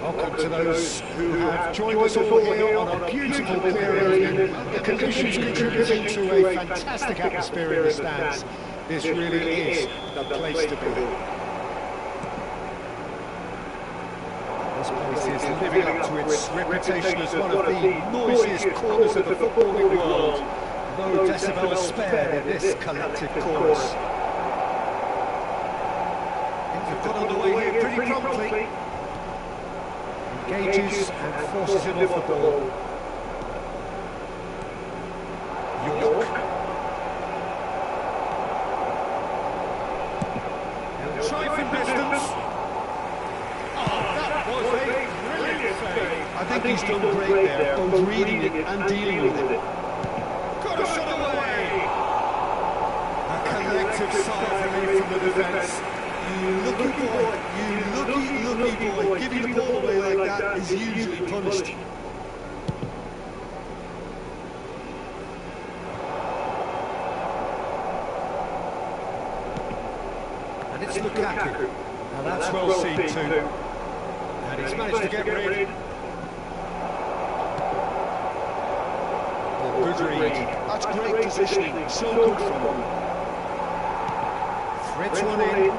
Welcome to those who have joined us all here on a beautiful clear evening. The conditions contributing to a fantastic atmosphere in the stands. This really is the place to be. This place is living up to its reputation as one of the noisiest corners of the footballing world. No decibels spared in this collective chorus. Things have got underway here pretty promptly. Engages and forces him off the ball. York. He'll try from distance. Oh, that was a brilliant save. I think he's done great there, both reading it and dealing with it. Got a shot away. A collective sigh of relief from the defence. You lucky boy, you lucky boy. Giving the ball away like that is usually punished. And it's Lukaku. Now that's well seen too. And he's managed to get rid. Oh, good read. That's great positioning. So good from him. Threads one in.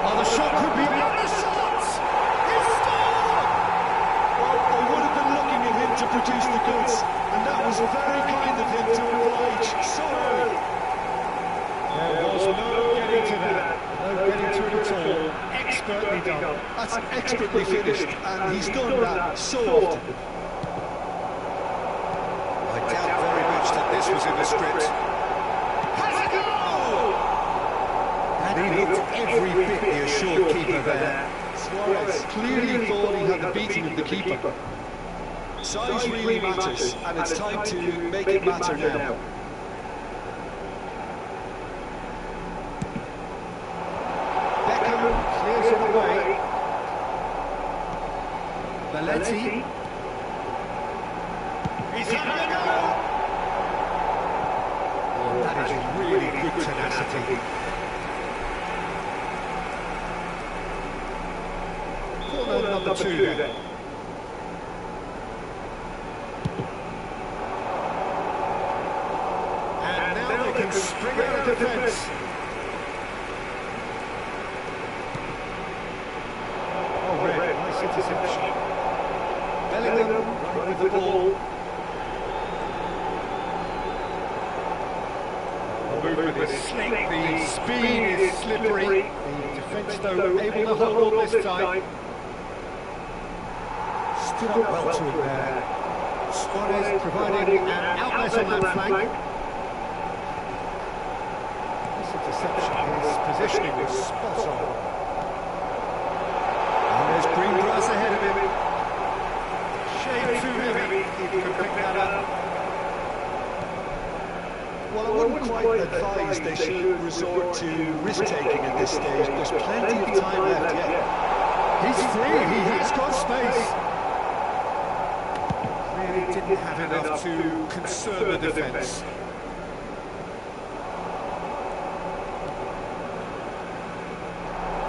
Oh, the shot could be on the shot! He scored! Well, they would have been looking at him to produce the goods, and that was very kind of him to oblige so early. There was no getting to that, no getting to it at all. Expertly done. That's expertly finished, and he's done that so often. I doubt very much that this was in the script. Has a goal! And he looked every bit the assured keeper there. Suarez clearly thought he had the beating of the keeper. Size really matters, and it's time to make it matter now. Beckham clears it away. Belletti. He's having a go! Oh, that is really good tenacity. Corner number two then. And now they can spring out of defence. Oh, red, nice interception. Bellingham running with the ball. The movement with his slink, the speed is slippery. The defence, though, able to hold on this time. Stood up well to him there. Suarez providing an outlet on that flank. This interception, his positioning was spot on. And there's green grass ahead of him. Shade too heavy, he could pick that up. Well, I wouldn't quite advise they should resort to risk-taking at this stage. There's plenty of time left yet. He's free, he has got space. Really didn't have enough to concern the defence.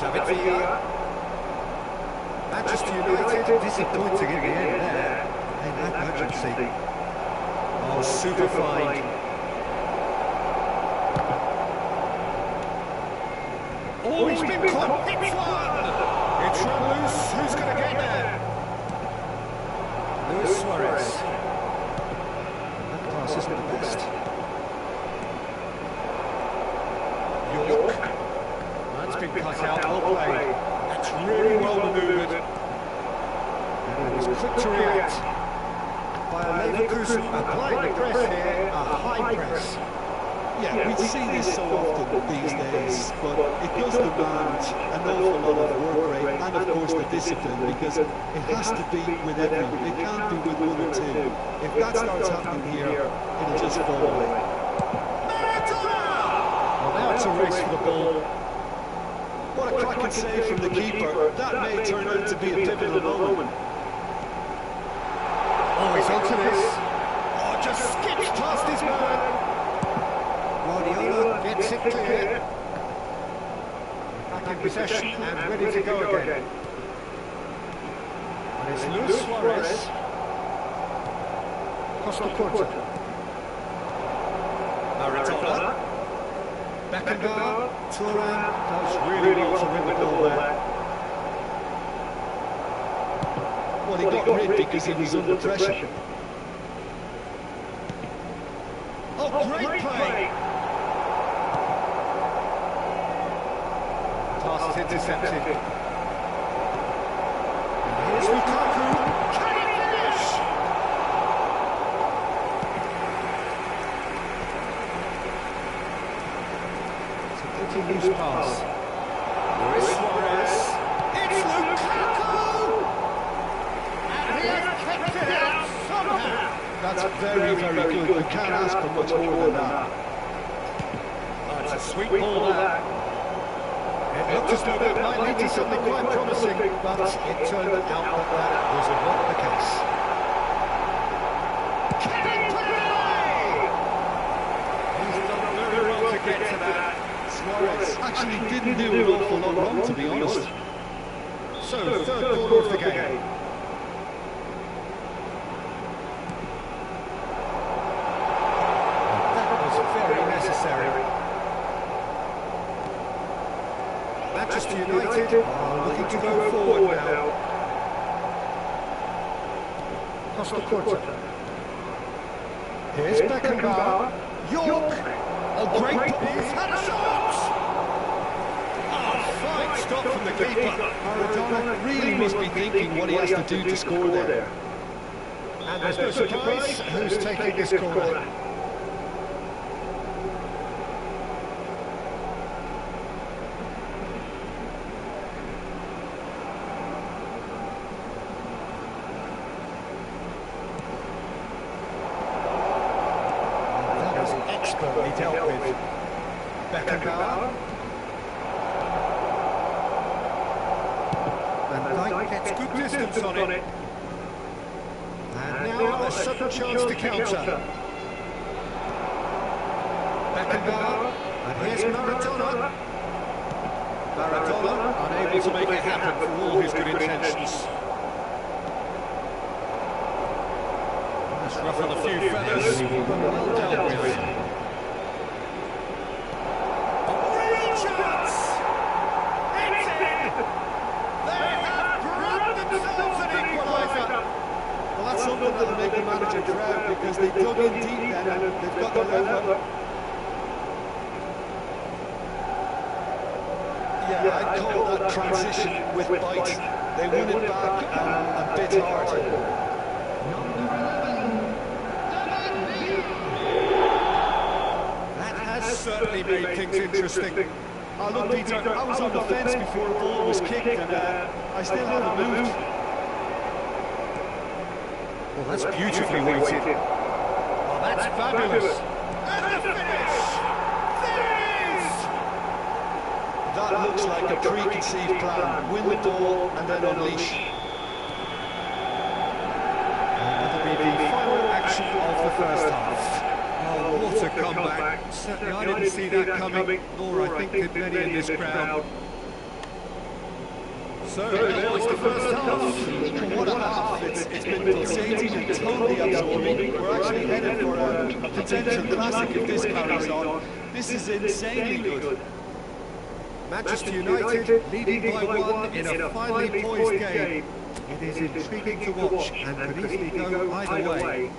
David Villa. Manchester United disappointing in the end there. They had urgency. Oh, super fine. Oh, he's been caught. It's one. It's run loose. Who's going to get there? Luis Suarez. That pass isn't the best. York. That's been cut out. Well played. That's really well manoeuvred. And he was quick to react. Bayer Leverkusen applying the press here. A high press. Yeah, we see this so often these days, but it does demand an awful lot of work rate and of course the discipline, because it has to be with everyone. It can't be with one or two. If that starts happening here, it'll just fall away. Well, now it's a race for the ball. What a cracking save from the keeper. That may turn out to be a pivotal moment. Oh, he's onto this. Oh, just skips past his man. Guardiola gets it clear. Back in possession and ready to go again. And it's Luis Suarez. Costa Curta. Maradona. Beckenbauer. Thuram does really well to win the ball there. Well, he got rid because he was under pressure. Oh, great play! Pass is intercepted. And here's Lukaku. Can he finish? It's a pretty loose pass. Luis Suarez. It's Lukaku! And he has kicked it out somehow. That's very, very good. You can't ask for much more than that. Oh, it's a sweet ball there. It looked as though that might lead to something quite promising, but it turned out that that was not the case. Can he put it away? He's done very well to get to that. Suarez actually didn't do an awful lot wrong, to be honest. So, third quarter of the game. Manchester United are looking to go forward now. Costa Curta. Here's Beckenbauer. York. Oh, great. He's had a shot. Oh, fine stop from the keeper. Maradona really must be thinking what he has to do to score there. And there's no surprise who's taking this corner. Expertly dealt with. Beckenbauer. Van Dijk gets good distance on it. And now a sudden chance to counter. Beckenbauer. And here's Maradona. Maradona unable to make it happen for all his good intentions. That's rough on a few feathers, but well dealt with. Something that'll make the manager proud, because they dug in deep then and they've got the level. Yeah, I'd call that transition with bite. They win it back a bit hard. That has certainly made things interesting. Oh, look, Peter, I was on the fence before the ball was kicked, and I still haven't moved. Well, that's beautifully weighted. Oh, that's fabulous. And the finish! There it is! That looks like a preconceived plan. Win the ball and then unleash. And that'll be the final action of the first half. Oh, what a comeback. Certainly I didn't see that coming, nor I think did many in this crowd. So that was the first half. What a half. It's been pulsating and totally absorbing. We're actually headed for a potential classic if this carries on. This is insanely good. Manchester United leading by one in a finely poised game. It is intriguing to watch and could easily go either way.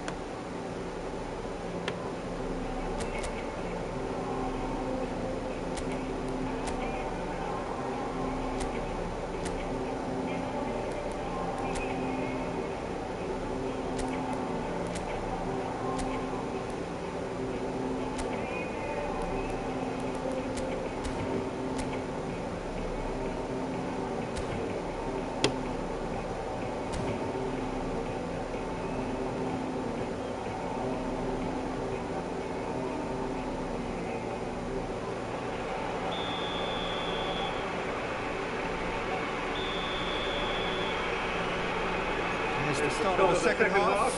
It's the start of the second half.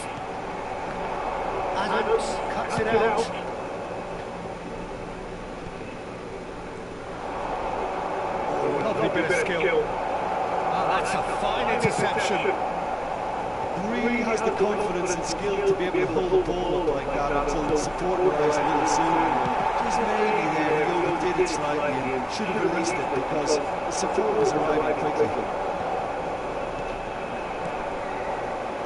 Adams cuts it out. Oh, lovely bit of skill. Oh, that's a fine interception. Really has the confidence and skill to be able to hold the ball up like that until the support arrives a little sooner. Just maybe there, he overdid it slightly and should have released it because the support was arriving quickly.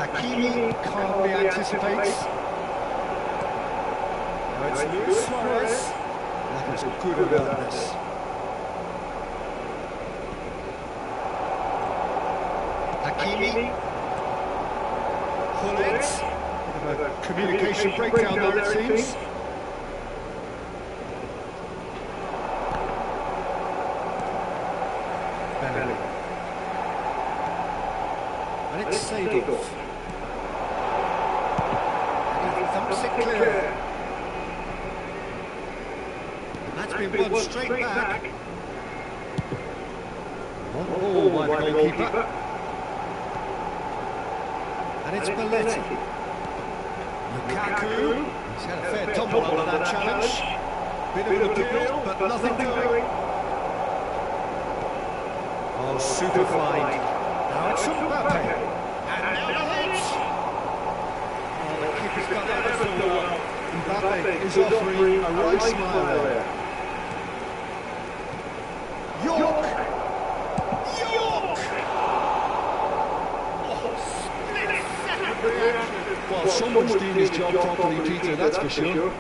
Hakimi calmly anticipates. Now it's Luis Suarez. That was good awareness. Hakimi. Hullet. Bit of a communication breakdown there, it seems. Bellingham. And it's Seedorf. Thumps it clear. That's been won straight back. One ball by the goalkeeper. And it's Belletti. Lukaku. He's had a fair tumble under that challenge. Bit of an appeal, but nothing doing. Oh, super fine. Now it's Mbappe. And now the hit. Oh, the keeper's got that as well. Mbappe is offering a right smile there. York! Well, someone's doing his job properly, Peter, that's for sure.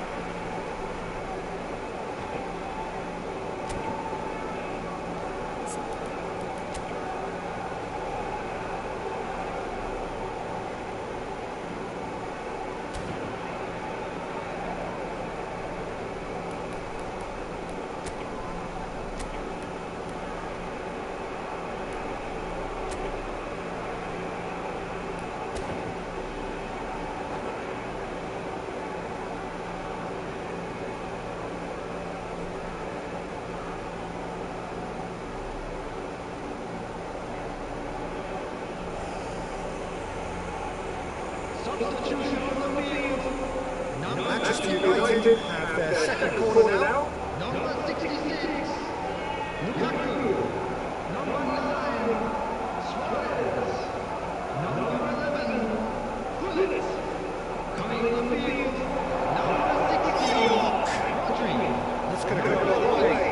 Manchester United have their second corner now. Number 66, Lukaku. Number 9, Suarez. Number 11, Hullet. Coming in the field, number 16, Rodri. That's going to go the other way.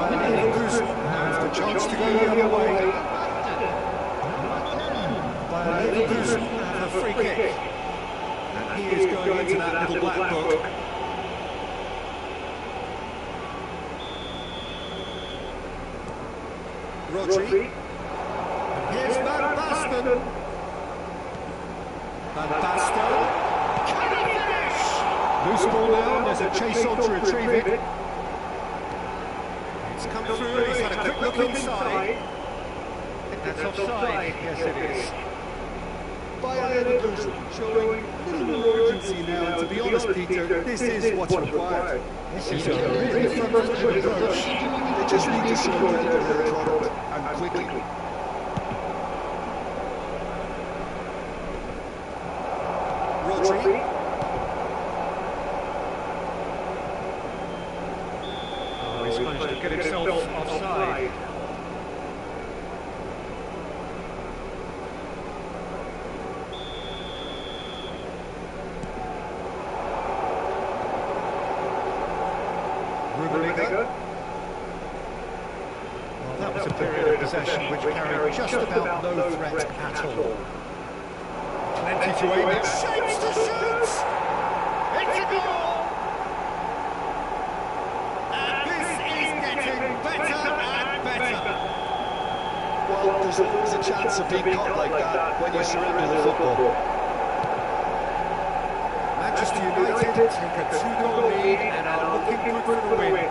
Leverkusen have the chance to go the other way. Leverkusen have a free kick. And he is going into that little black book. Rodri. And here's Van Basten. Van Basten. Can he finish? Loose ball now, there's a chase on to retrieve it. It's come through, he's had a quick look inside. That's offside. Yes, it is. Bayer Leverkusen showing a little more urgency now, and to be honest, Peter, this is what's required. This is a really front-footed approach. They just need to show that they're product, and quickly. Rodri. Oh, he's managed to get himself offside. Rubelinga. Well, that was a period of possession which carried just about no threat at all. Plenty to aim at. Shapes to shoot! It's a goal! And this is getting better and better. Well, there's always a chance of being caught like that when you surrender the football. Manchester United take a 2-goal lead and are looking good for the win.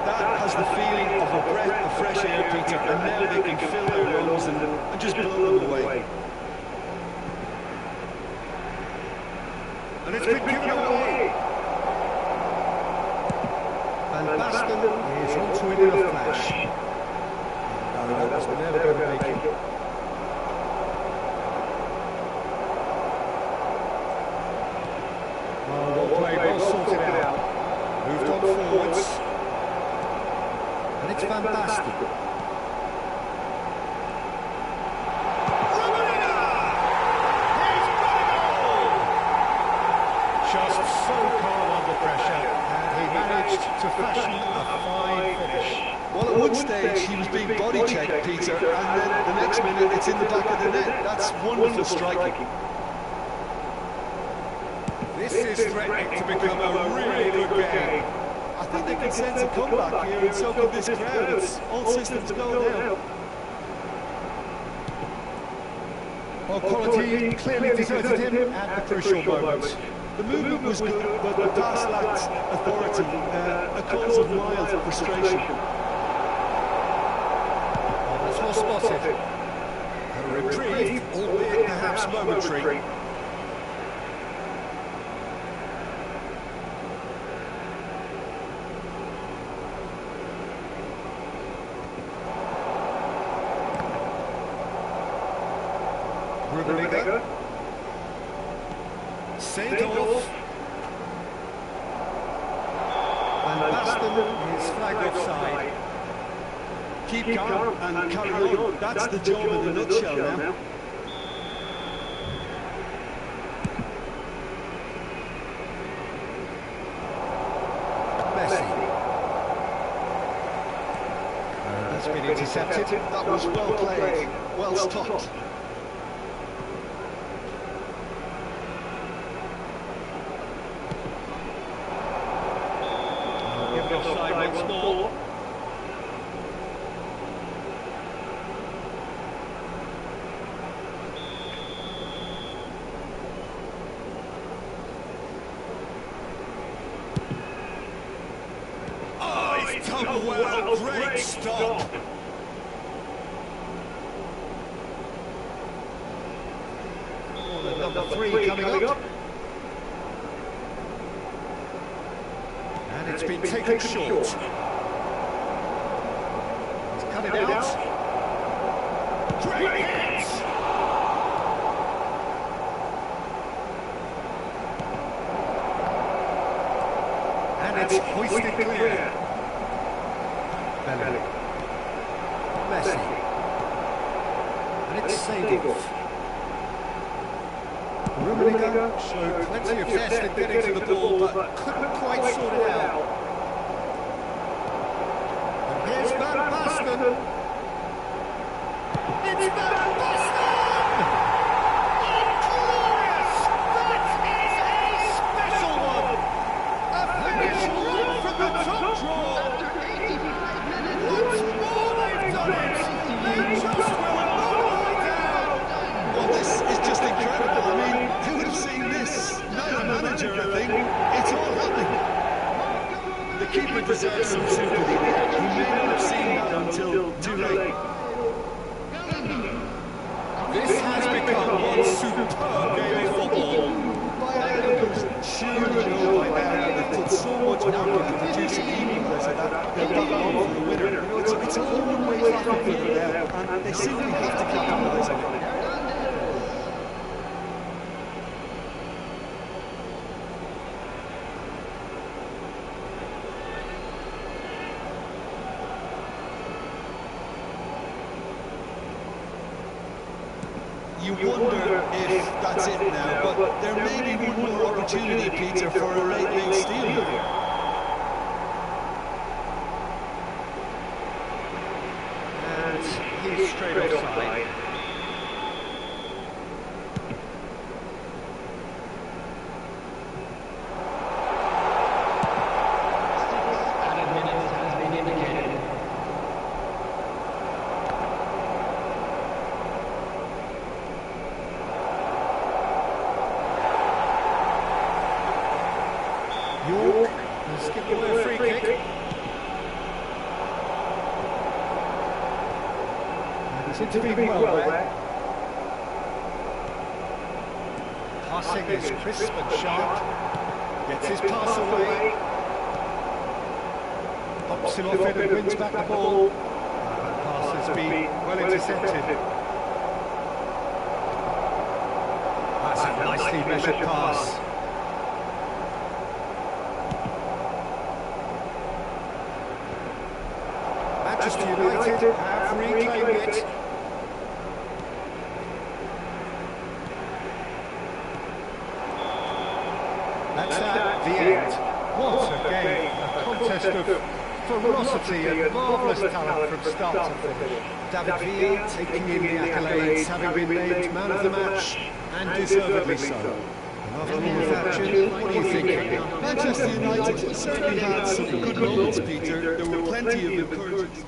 That has the feeling of a breath of fresh air, Peter, and now they can fill their lungs and just blow them away. And it's been given away. And Basten is onto it in a flash. No, that was never going to make it. Well played, well sorted out. Moved on forwards. And it's Van Basten. Rubelinga! He's got a goal! Just so calm under pressure, and he managed to fashion a fine finish. Well, at one stage he was being body checked, Peter, and then the next minute it's in the back of the net. That's wonderful striking. This is threatening to become a really good game. I think they can sense a comeback here, and so can this crowd. It's all systems go now. Well, quality clearly deserted him at the crucial moment. The movement was good, but the pass lacked authority, a cause of mild frustration. Oh, that's well spotted. A reprieve, albeit perhaps momentary. Rubelinga. Seedorf. And Basten is flagged offside. Keep calm and carry on. That's the job in a nutshell now. Messi. That's been intercepted. That was well played, well stopped. Given offside once more. Oh, he's done well. Great stop. Oh, the number 3 coming up. And it's been taken short. He's cut it out. Great hit! And it's hoisted clear. Bellingham. Messi. And it's Seedorf. Rubelinga showed plenty of zest in getting to the ball, but couldn't quite sort it out. And here's Van Basten. It's Van Basten! Oh, glorious! That is a special one! A finish right from the top draw! After 85 minutes, Once more they've done it! here, I think. It's all happening. The keeper deserves some sympathy there. He may not have seen that until too late. This has become one superb game of football. Surely know by now they've put so much work into producing equaliser that they'll be on for the winner. You know, it's a one-way traffic for them now, and they simply have to capitalise on it. You wonder if that's it now, but there may be one more opportunity, Peter, for a late steal here. And he's straight offside. Added minutes has been indicated. York has given away a free kick. And he's intervening well there. Passing is crisp and sharp. Gets his pass away. Pops him off it and wins back the ball. That pass has been well intercepted. That's a nicely measured pass. Manchester United have reclaimed it. That's at the end. What a game. A contest of ferocity and marvellous talent from start to finish. David Villa taking in the accolades, having been named man of the match, and deservedly so. After all of that, Jim, what are you thinking? Manchester United certainly had some good moments, Peter. There were plenty of encouraging.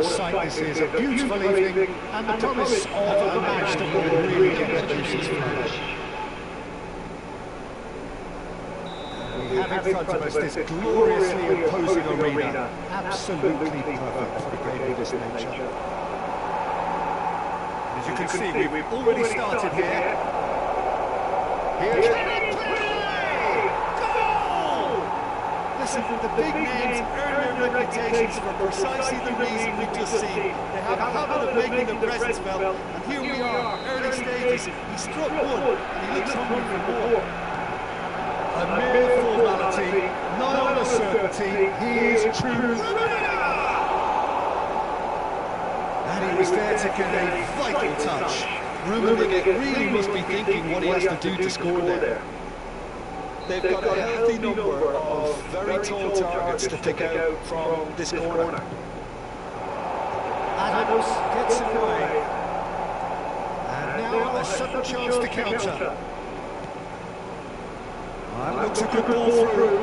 a sight this is, a beautiful evening, and the promise of a match that will really get the juices flowing. We have in front of us this gloriously imposing arena, absolutely perfect for a game of this nature. As you can see, we've already started here. Here's play! Goal! Listen, the big names earn their reputations for precisely the reason we've just seen. They have a habit of making their presence felt, and here we are, early stages. He struck one, and he looks hungry for more. A mere formality, not a certainty, he is true. And he was there to get a vital touch. Rummenigge really must be thinking what he has to do to score there. They've got a healthy number of very tall targets to pick out from this corner. Adams gets it away. And now a sudden chance to counter. And looks a good ball through.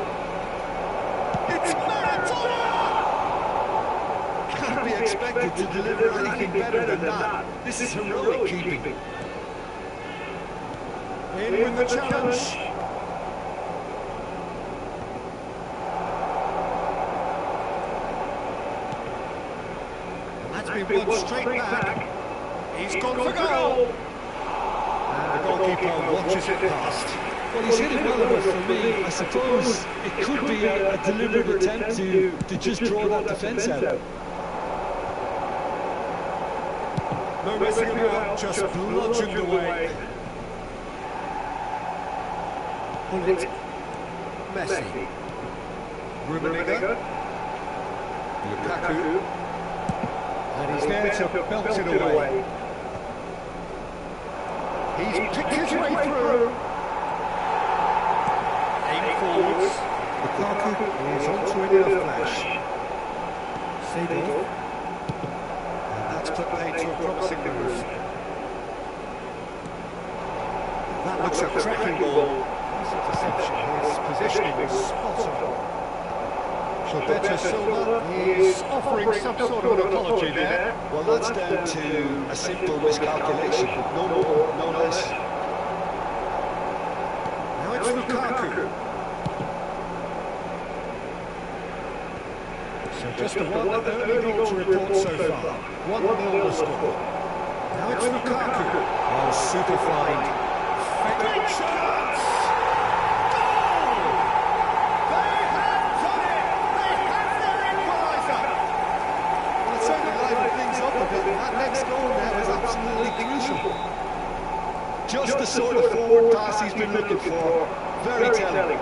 It's Maradona! Can't be expected to deliver anything better than that. This is heroic keeping. In with the challenge. That's been won straight back. He's gone for goal. And the goalkeeper watches it past. Well, he's hit it well enough for me. I suppose it could be a deliberate attempt to just draw that defence out. No messing about, just bludgeoned away. Bullet. Messi. Rummenigge. Lukaku. And he's there to belt it away. He's picked his way through. Aim forwards. Lukaku is onto it in a flash. Seedorf. And that's put paid to a promising move. That looks a cracking ball. Nice interception. His positioning was spot on. Gilberto Silva is offering some sort of an apology there. Well, that's down to a simple miscalculation. No more, no less. Now it's Lukaku. So just a one early goal to report so far. 1-0 the score. Now it's Lukaku. Oh, super find. Fake chance! Goal! They have done it! They have their equaliser! Well, it certainly livened things up a bit. That next goal there was absolutely crucial. Just the sort of forward pass he's been looking for. Very telling.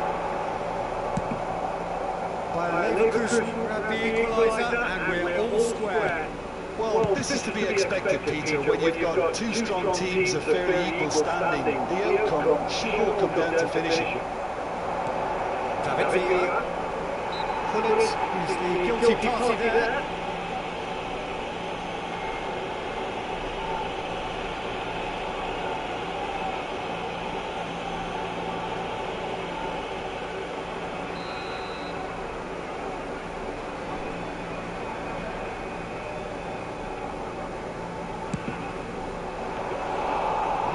Bayer Leverkusen grab the equaliser and we're all square. Well, this is to be expected, Peter, when you've got two strong teams of fairly equal standing. The outcome should all come down to finishing. David Villa. Pullet is the guilty party there.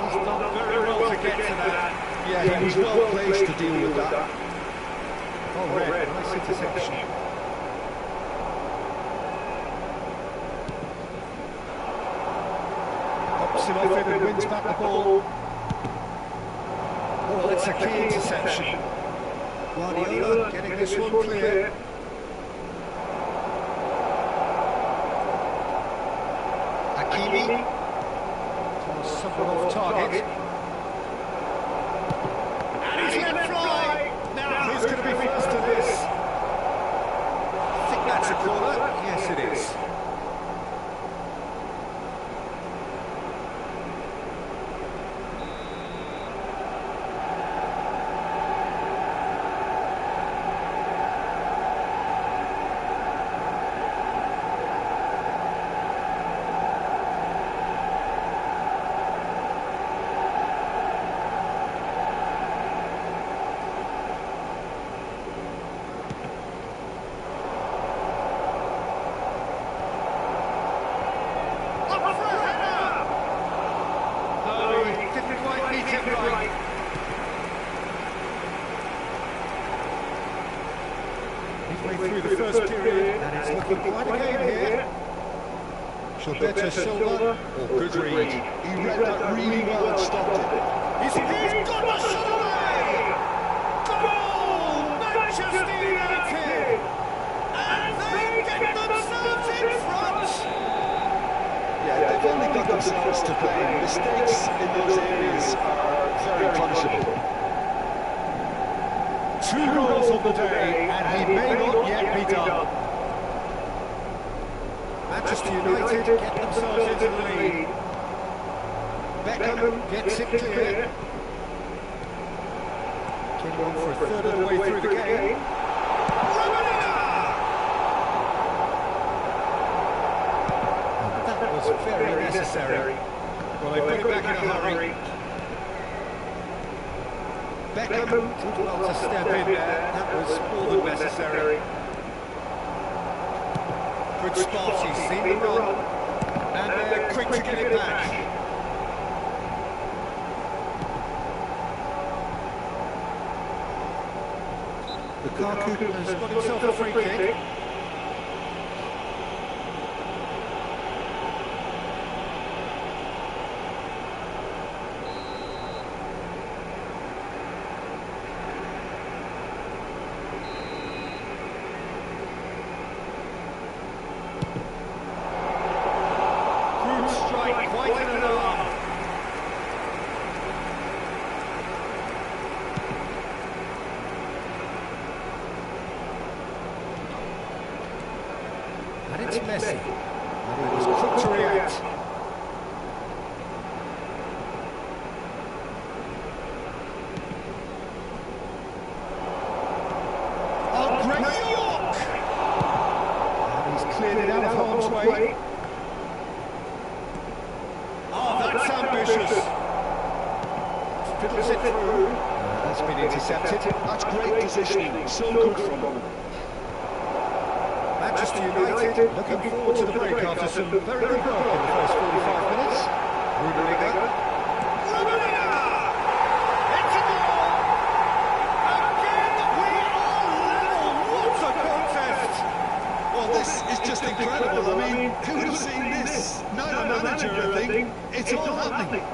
He's done very well to get to that. Yeah, he was well placed to deal with that. Oh, red, nice interception. Pops him off him and wins back the ball. Oh, it's a key interception. Guardiola getting this one clear. Hakimi. Someone off target. And he's let fly! Now, who's going to be first to this? I think that's a corner. Yes, it is. looking quite a game here. Gilberto Silva, or good read. He read that really well and stopped it. He's got the shot away! Goal! Manchester United! And they get themselves in front! Yeah, they've only got themselves to blame. Mistakes in those areas are very punishable. 2 goals on the day, and he may not yet be done. Manchester United get themselves into the lead. Beckham gets it clear. Came on for a third of the way through the game. That was very necessary. Well, they put it back in a hurry. Beckham did well to step in there. That was more than necessary. Good spot, he's seen the run. And they're quick to get it back. Lukaku has got himself a free kick. Good strike, quite an alarm. And it's Messi. And he was quick to react. Oh, great York! And he's cleared it out of harm's way. Oh, that's ambitious. Fiddles it through. That's been intercepted. That's great positioning. So good from them. Manchester United looking forward to the break after some very good work in the first 45 minutes. Rudiger. It's a goal! Again, we are level! What a contest! Well, this is just incredible. I mean, who would have seen this? Neither manager, I think. It's all happening.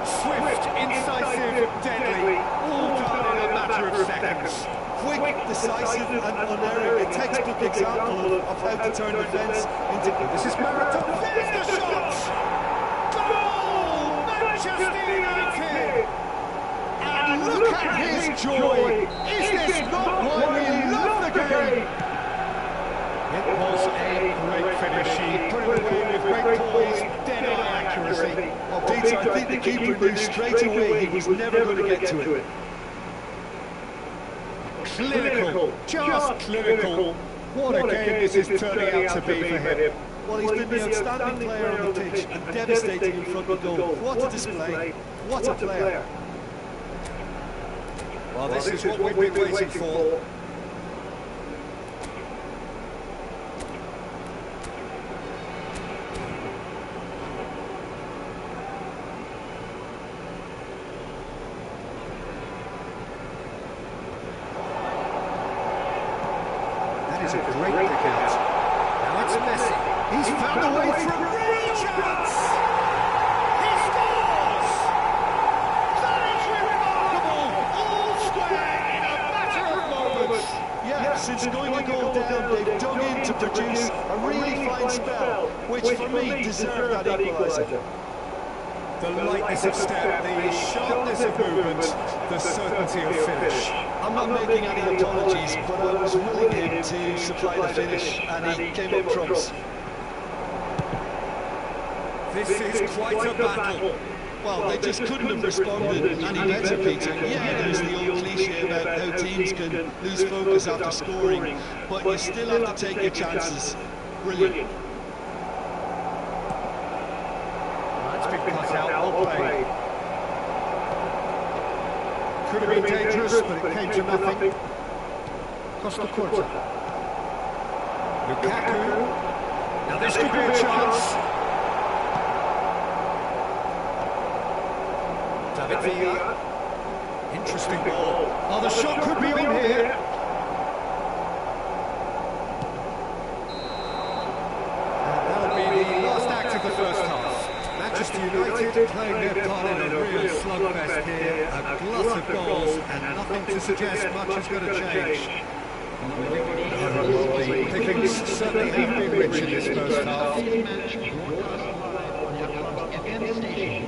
Swift, incisive, deadly, all done in a matter of seconds. Quick, decisive and unerring. A textbook example of how to turn defence into... This is Maradona. There's the shot! Goal! Manchester United! And look at his joy! Is this not why we love the game? It was a great finish. He put it away with great poise, dead-eye accuracy. Well, Peter, I think the keeper knew straight away he was never going to get to it. Clinical, just clinical. What a game this is turning out to be for him. Well, he's been the outstanding player on the pitch and devastating in front of goal. What a display, what a player. Well, this is what we've been waiting for. That is a great kick out. Now it's Messi. He's found a way through. Great chance! He scores! That is remarkable! All square in a matter of moments. Yeah, since going a goal down, they've dug in to produce a really fine spell, which for me deserved that equaliser. The lightness of step, the sharpness of movement, the certainty of finish. I'm not making any apologies, but I was willing him to supply the finish, and he came up trumps. This is quite a battle. Well, they just couldn't have responded any better, Peter. Yeah, there's the old cliche about how teams can lose focus after scoring, but you still have to take your chances. Brilliant. That's been cut out, well played. Could have been dangerous, but it came to nothing. Costa Curta. Lukaku. Now this could be a chance. David Villa. Interesting ball. Oh, the shot could be on here. United playing their part in a real slugfest here, a glut of goals and nothing to suggest much is going to change. The pickings certainly have been rich in this first half. Match broadcast live on your club's FM station.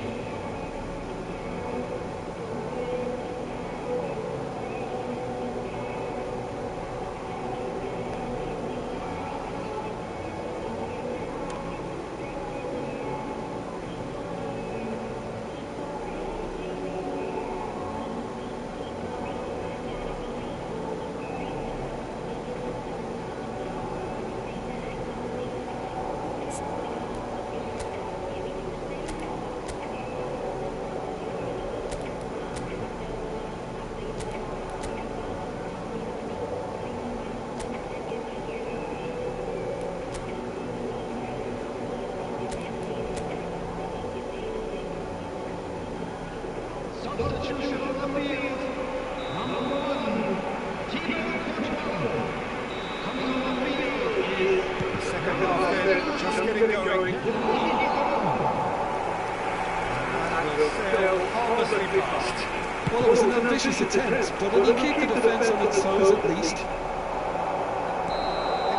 Substitution on the field. Number 1, Thibaut Courtois. Coming on the field is Second half then, just getting going. And will sail harmlessly past. Well, it was an ambitious attempt, but it'll keep the defence on its toes at least.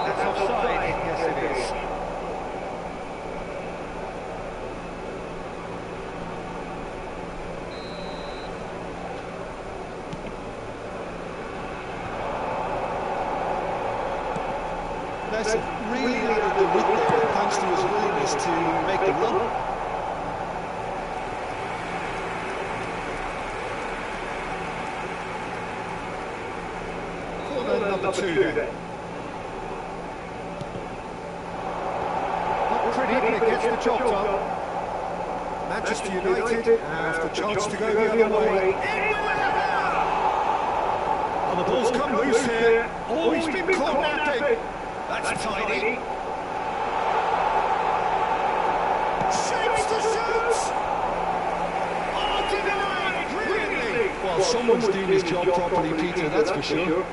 That's offside. Yes, it is. Messi really added the width there thanks to his willingness to make the run. Corner number 2 then. Not pretty, but it gets the job done. Manchester United have the chance to go the other way. And the ball's come loose here. Oh, he's been caught napping. That's tidy. Shapes to shoot! Oh, denied! Brilliantly! Well, someone's doing his job properly, Peter, that's for sure.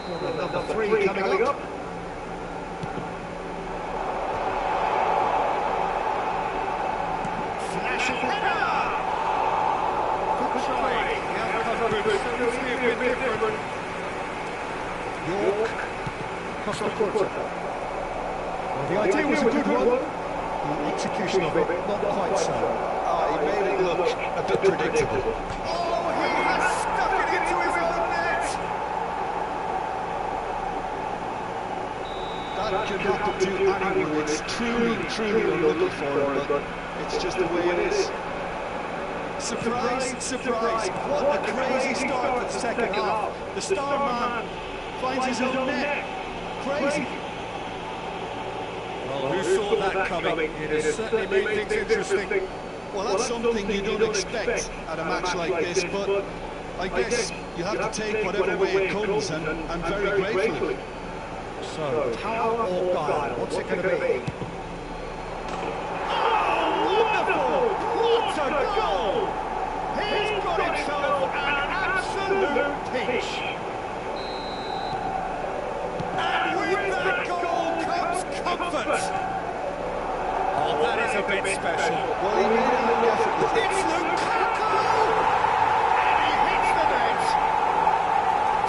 Corner number 3 coming up. Flash of header! Good try. The outcome could certainly have been different. York. Costa Curta. Well, the idea was a good one. The execution of it, not quite so. Oh, he made it look a bit predictable. Oh, he has stuck it into his own net! That could happen to anyone. It's truly unlucky for him, but it's just the way it is. Surprise, surprise. What a crazy start to the second half. The star man finds his own net. Crazy. Well, who saw that coming? It has certainly made things interesting. Well, that's something you don't expect at a match like this, but I guess you have to take whatever way it comes, and very gratefully. So, power or guile? What's it going to be? Oh, wonderful! What a goal! He's got himself an absolute peach. And with that goal comes comfort. Oh, that is a bit special. Well, he made it look effortless. It's Lukaku! And he hits the net.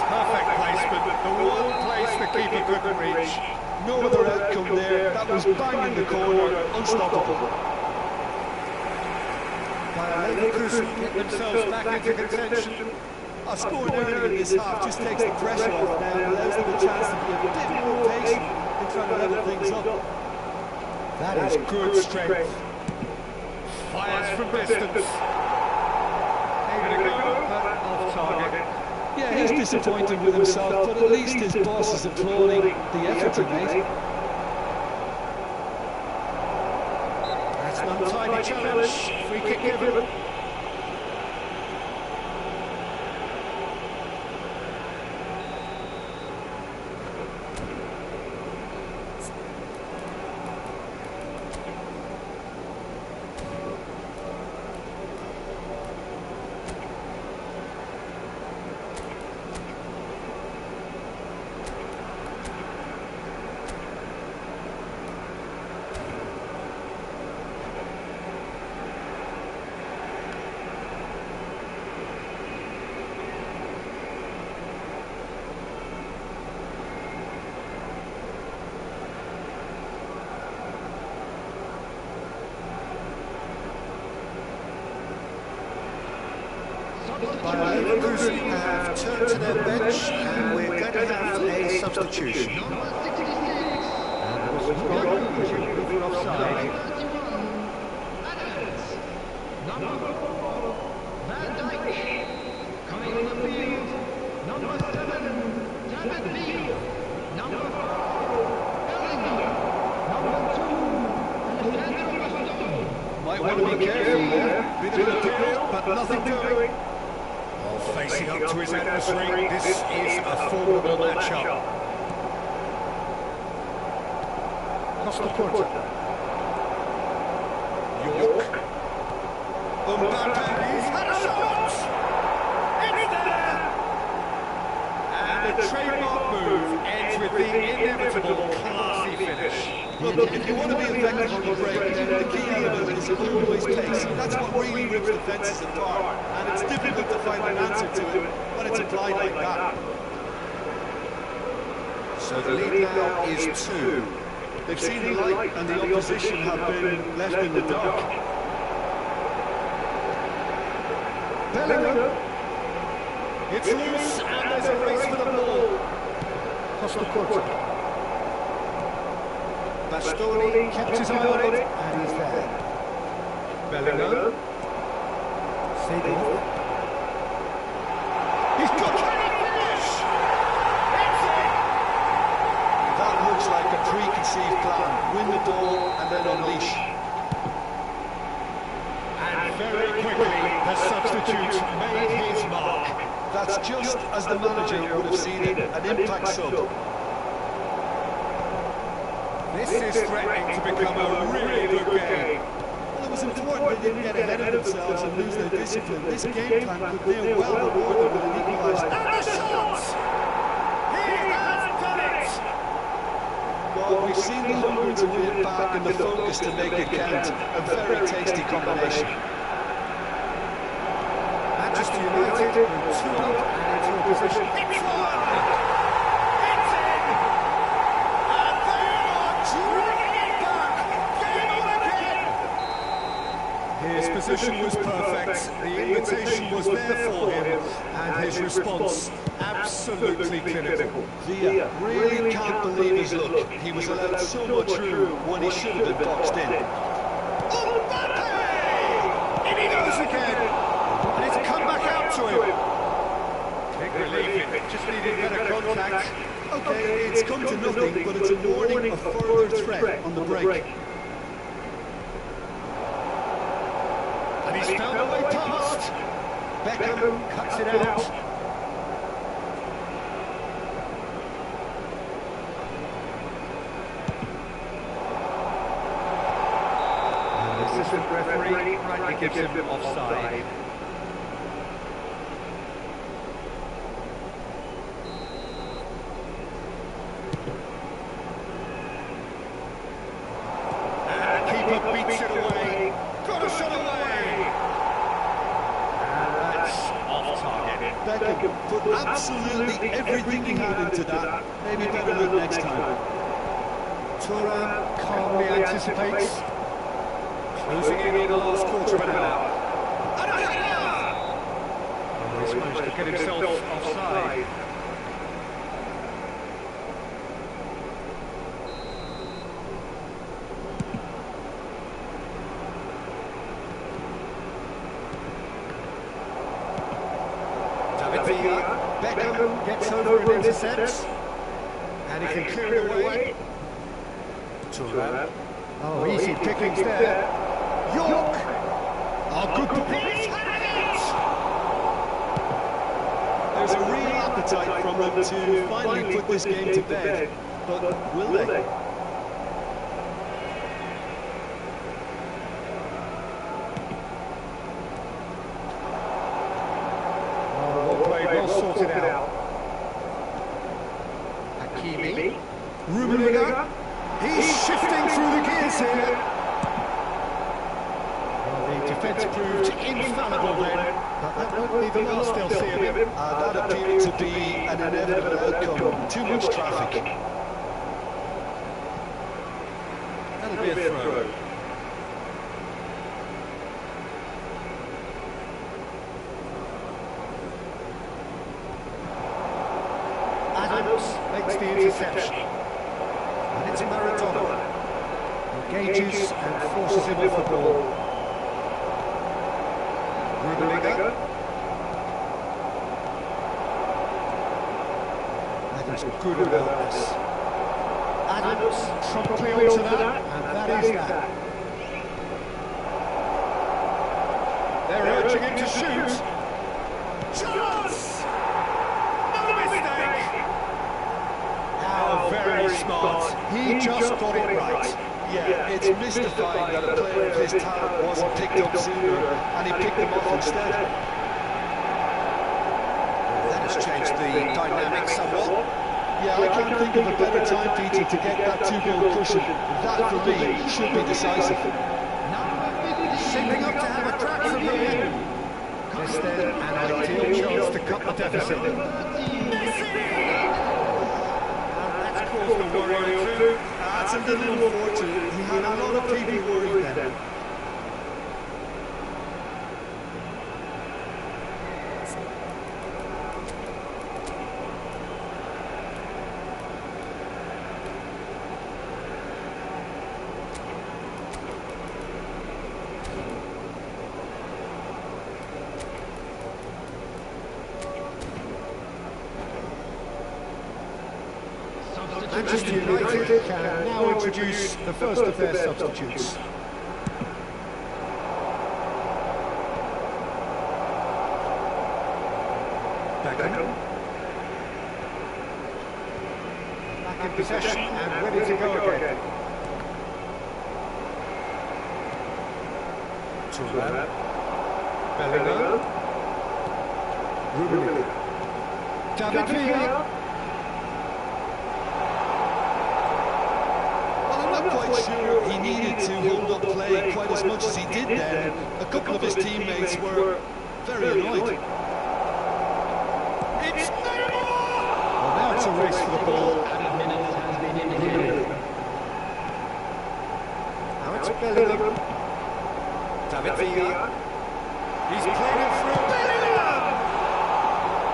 Perfect placement. The one place the keeper couldn't reach. No other outcome there. That was bang in the corner, unstoppable. Leverkusen get themselves back into contention. A score early in this half just takes the pressure off now and allows them a chance to be a bit more patient in trying to level things up. That is good strength. Fires from distance. Gave it a go, but off target. Yeah, he's disappointed with himself, but at least his boss is applauding the effort he made. That's an untidy challenge. Free kick given. Bayer Leverkusen have turned to their bench and we're going to have a substitution. And the whistle's gone, presumably for offside. Number 4, Van Dijk. Coming in the field, number 7, David Neal. Number 4, Bellingham. Number 2, Alejandro Bastoni. Might want to be careful there. Bit of a appeal, but nothing doing. Well, facing up to his adversary, this is a formidable matchup. Costa Curta. York. Mbappe, he's had a shot! It's there! And the trademark move ends with the inevitable classy finish. Look, if you want to be effective on the break, then the key element is always pace. That's what really rips defences apart, and it's difficult to find an answer to it when it's applied like that. So the lead now is 2. They've seen the light, and the opposition have been left in the dark. Bellingham. It's loose and there's a race for the ball. Costa Curta. Bastoni kept his eye on it and he's there. Bellingham. Seedorf. He's got a finish! It's it! That looks like a preconceived plan. Win the ball and then unleash. And very quickly, the substitute made his mark. That's just as the manager would have seen it, an impact sub. This is threatening to become a really good game. Well, it was important they didn't get ahead of themselves and lose their discipline. This game plan could near well reward them with an equaliser. And the shot! He has done it! Well, we've seen the hunger to win back and the focus to make it count. A very tasty combination. Manchester United with 2 up and into a position. It's one! It's in! And they are drawing it back! Game on again! His position was perfect, the invitation was there for him, and his response absolutely clinical. Villa really can't believe his luck. He was allowed so much room when he should have been boxed in. Mbappe! In he goes again! And it's come back out to him. Big relief, it just needed better contact. Okay, it's come to nothing, but it's a warning of further threat on the break. And he's found a way past. Beckham cuts it out. And the assistant referee rightly gives him offside. Beats it away. Got a shot away. And that's off target. Beckham put absolutely everything he had into that. Maybe better luck next time. Thuram calmly anticipates. Closing in on the last quarter of an hour. Oh, he's managed to get himself offside. Beckham gets over and intercepts, and he can clear it away. Thuram. Oh, easy pickings there. York. Oh, good defence. There's a real appetite from them to finally put this game to bed, but will they? Well sorted out. Hakimi. Rummenigge. He's shifting through the gears here. Well, the defence proved infallible then, but that won't be the last they'll see of him. That appeared to be an inevitable outcome. Too much traffic. That'll be a throw. interception. And it's Maradona. Engages and forces him off the ball. Rudiger. That is good awareness. Adams promptly onto that, and that is that. They're urging him to shoot. Chance! No mistake! How very smart. He just got it right. Yeah, it's mystifying that a player of his talent wasn't picked up sooner, and he picked him off instead. That has changed the dynamic somewhat. Yeah, I can't think of a better time, Peter, to get that two-goal cushion. That, for me, should be decisive. Shaping up to have a crack from here. Yes, then, an ideal chance to cut the deficit. That's caused a worry or two. That's a little unfortunate. He had a lot of people worried then. Manchester United can now introduce the first of their substitutes. Beckham. Back in possession and ready to go again. Thuram. Bellingham. Rudiger. David Villa. Sure, he needed to hold up play quite as much as he did then. A couple of his teammates were very annoyed. It's Neymar! Well, now it's a race for the ball. Added minutes has been indicated. Now it's Bellingham. David Villa. He's played it through. Bellingham!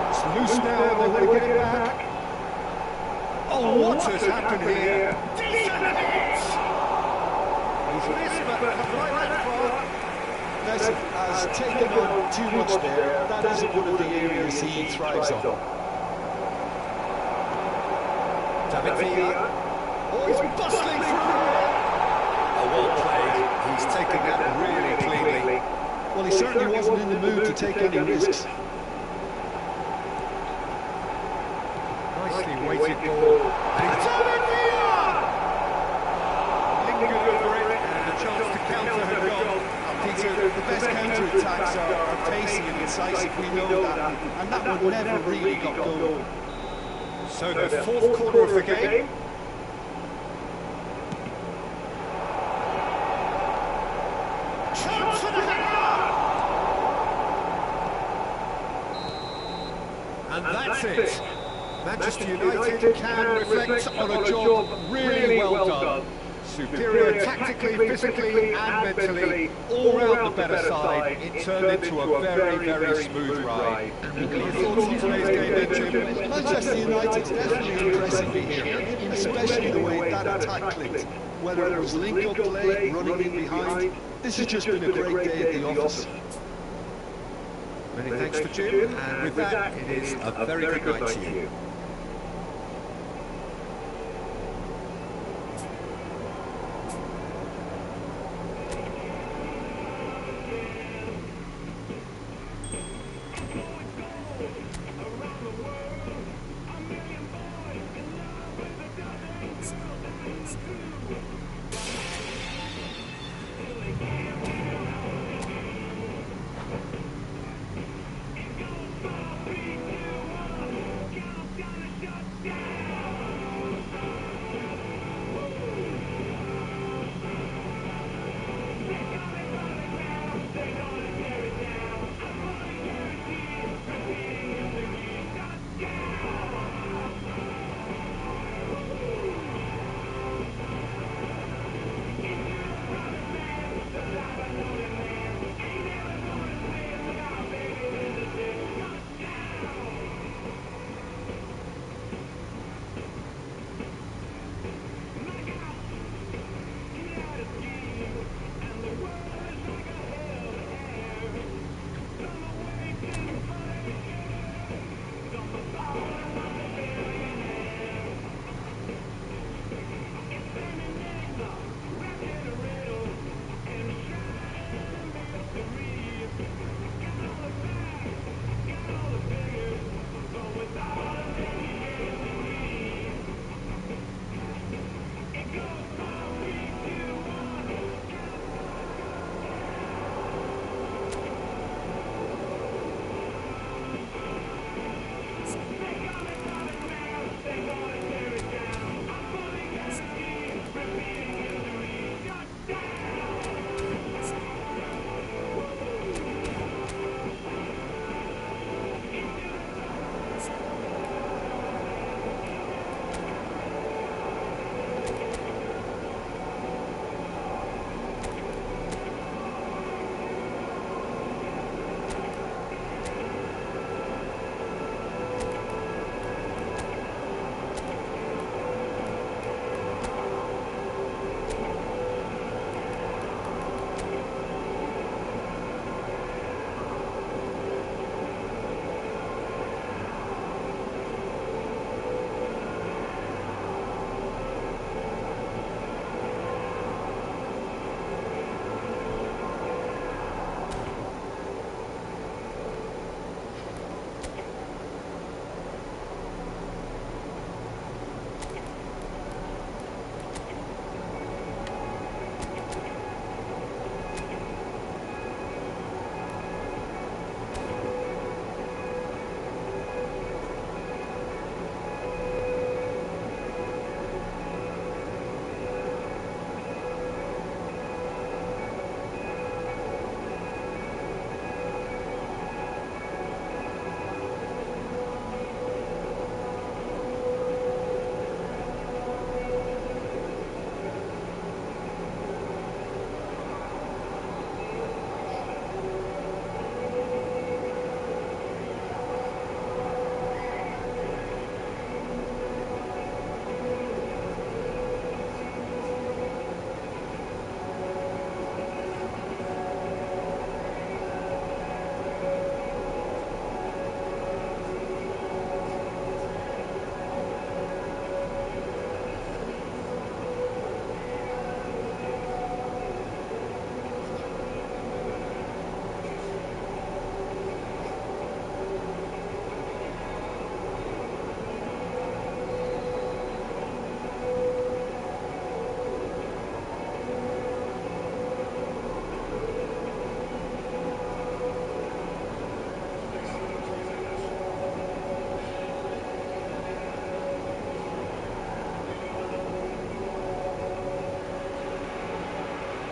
It's loose now, they want to get it back. Oh, what has happened here? Decent hit! Messi has taken on too much there. That isn't one of the areas he thrives on. David Villa. Oh, he's bustling through. Oh, well played. He's taken that really cleanly. Well, he certainly wasn't in the mood to take any risks. Nicely weighted ball. And David Villa! Lingered over it and a chance to counter her goal. Peter, the best counter-attacks are pacey and incisive, we know that, and that one never really got going. So the fourth quarter of the game. Chance for the header! And that's it. Manchester United can reflect on a job really well done. Superior tactically, physically and mentally, all round the better side. It turned into a very, very smooth ride. Your thoughts on today's game then, Jim? Manchester United's definitely impressing me here, especially the way that attack clicked. Whether it was link-up play, running in behind, this has just been a great day at the office. Many thanks to Jim, and with that, it is a very good night to you.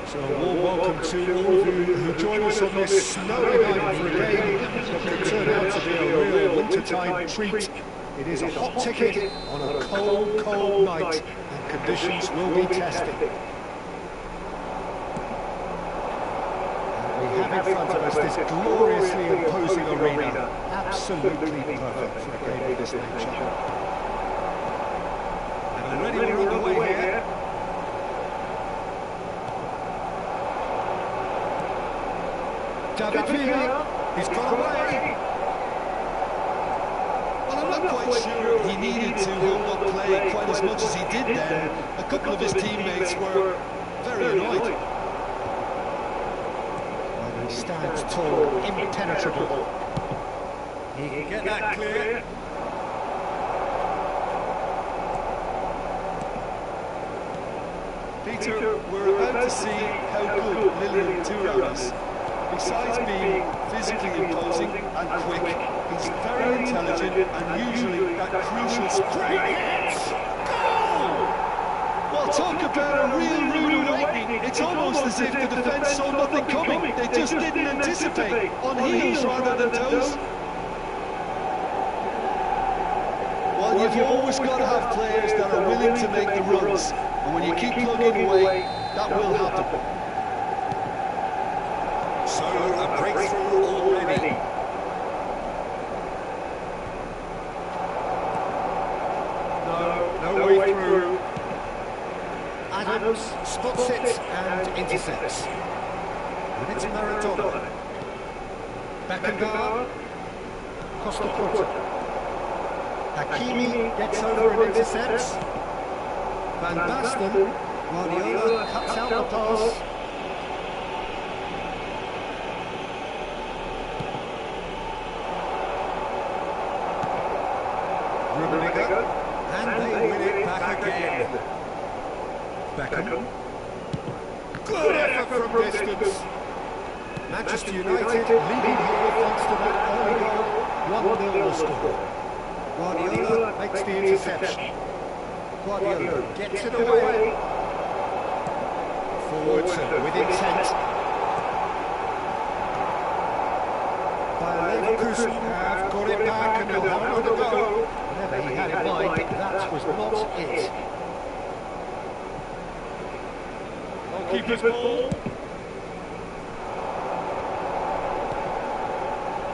So a warm welcome to all of you who join us on this snowy night for a game that could turn out to be a real wintertime treat. It is a hot ticket on a cold, cold night, and conditions will be testing. And we have in front of us this gloriously imposing arena, absolutely perfect for a game of this nature. And already we're underway here. David Villa, he's got away. Well, I'm not quite sure he needed to hold up play quite as much as he did then. A couple of his teammates were very annoyed. And he stands tall, impenetrable. He can get that clear. Peter, we're about to see how good Lilian Thuram is. Besides being physically imposing and quick, he's very intelligent and usually that crucial sprint. Goal! Well, talk about a real rude awakening. It's almost as if the defence saw nothing coming. They just didn't anticipate, on heels rather than toes. Well, you've always got to have players that are willing to make the runs, and when you keep plugging away, that will happen. So a breakthrough already. No way through. Adams spots it and intercepts. And it's Maradona. Beckenbauer. Costa Curta. Hakimi gets over and intercepts. Van Basten. Guardiola cuts out the pass. And they win it back again. Beckham. Good effort from distance. Manchester United leading here thanks to that early goal. 1-0 the score. Guardiola makes the interception. Guardiola gets it away. Forwards with intent. Bayer Leverkusen have got it back and they'll have another go. Whatever he had in mind, that was not it. Goalkeeper's ball.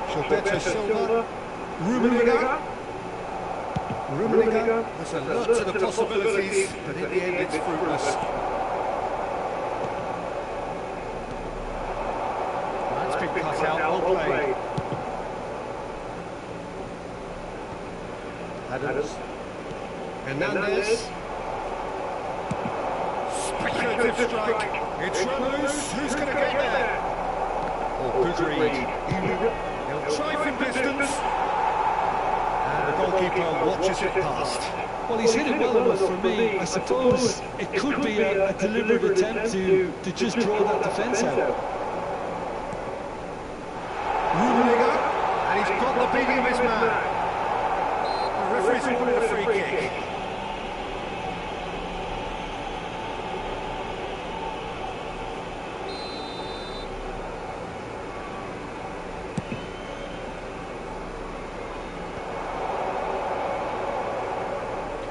Gilberto Silva. Rummenigge. There's a lot to the possibilities, but in the end it's fruitless. That's been cut out, well played. Adams. Hernandez. Speculative strike. It's Ramos. Who's going to get there? Oh, good read. He'll try from distance. And the goalkeeper watches it past. Well, he's hit it well enough for me. I suppose it could be a deliberate attempt to just draw that defence out. Rummenigge. And he's got the beating of his man. The referee's ordered a free kick.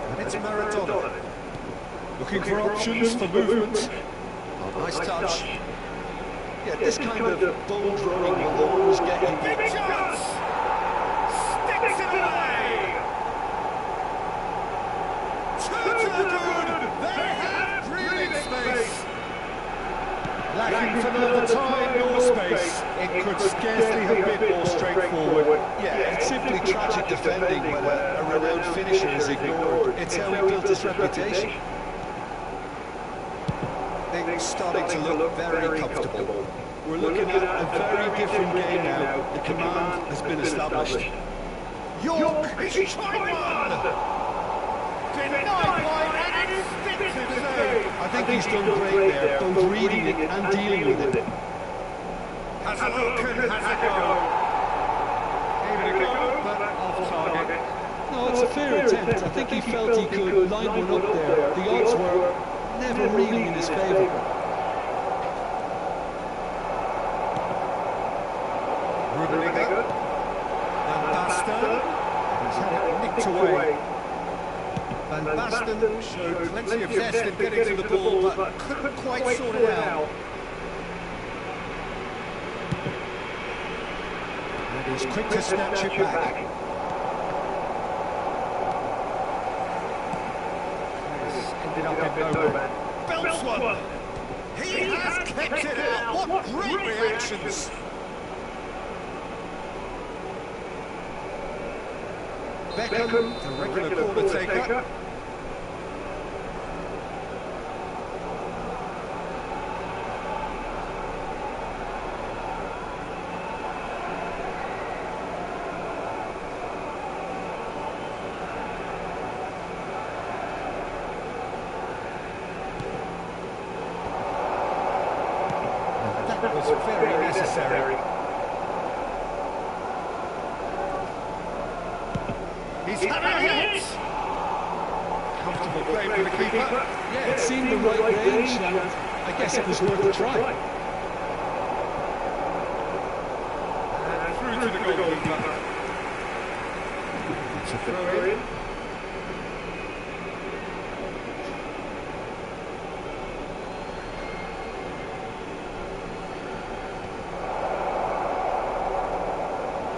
And it's Maradona. Looking for options for movement. Oh, nice touch. Yeah, this kind of bold running will always get you. Big chance! Sticks it away! Good! They have breathing space! Lacking for neither time nor space, it could scarcely have been more straightforward. Yeah, it's simply tragic defending when a renowned finisher is ignored. It's how he built his reputation. Things starting to look very comfortable. We're looking at a very different game now. The command has been established. York is trying one! Denied by an instinctive save. I think he's done great there, both reading it and dealing with it. Has a look and has a go. Gave it a go, but off target. No, it's a fair attempt. I think he felt he could line one up there. The odds were never really in his favour. And Baston showed plenty of zest in getting to the ball, but couldn't quite sort it out. And he's quick to snatch it back. It's ended up in no man. Belts one! He has kept it out! What great reactions! Beckham, the regular corner taker. That was very necessary. He's having a hit! Comfortable play for the keeper. Yeah, it seemed the right range, and I guess it was worth a try. And through to the goalkeeper. It's a throw in.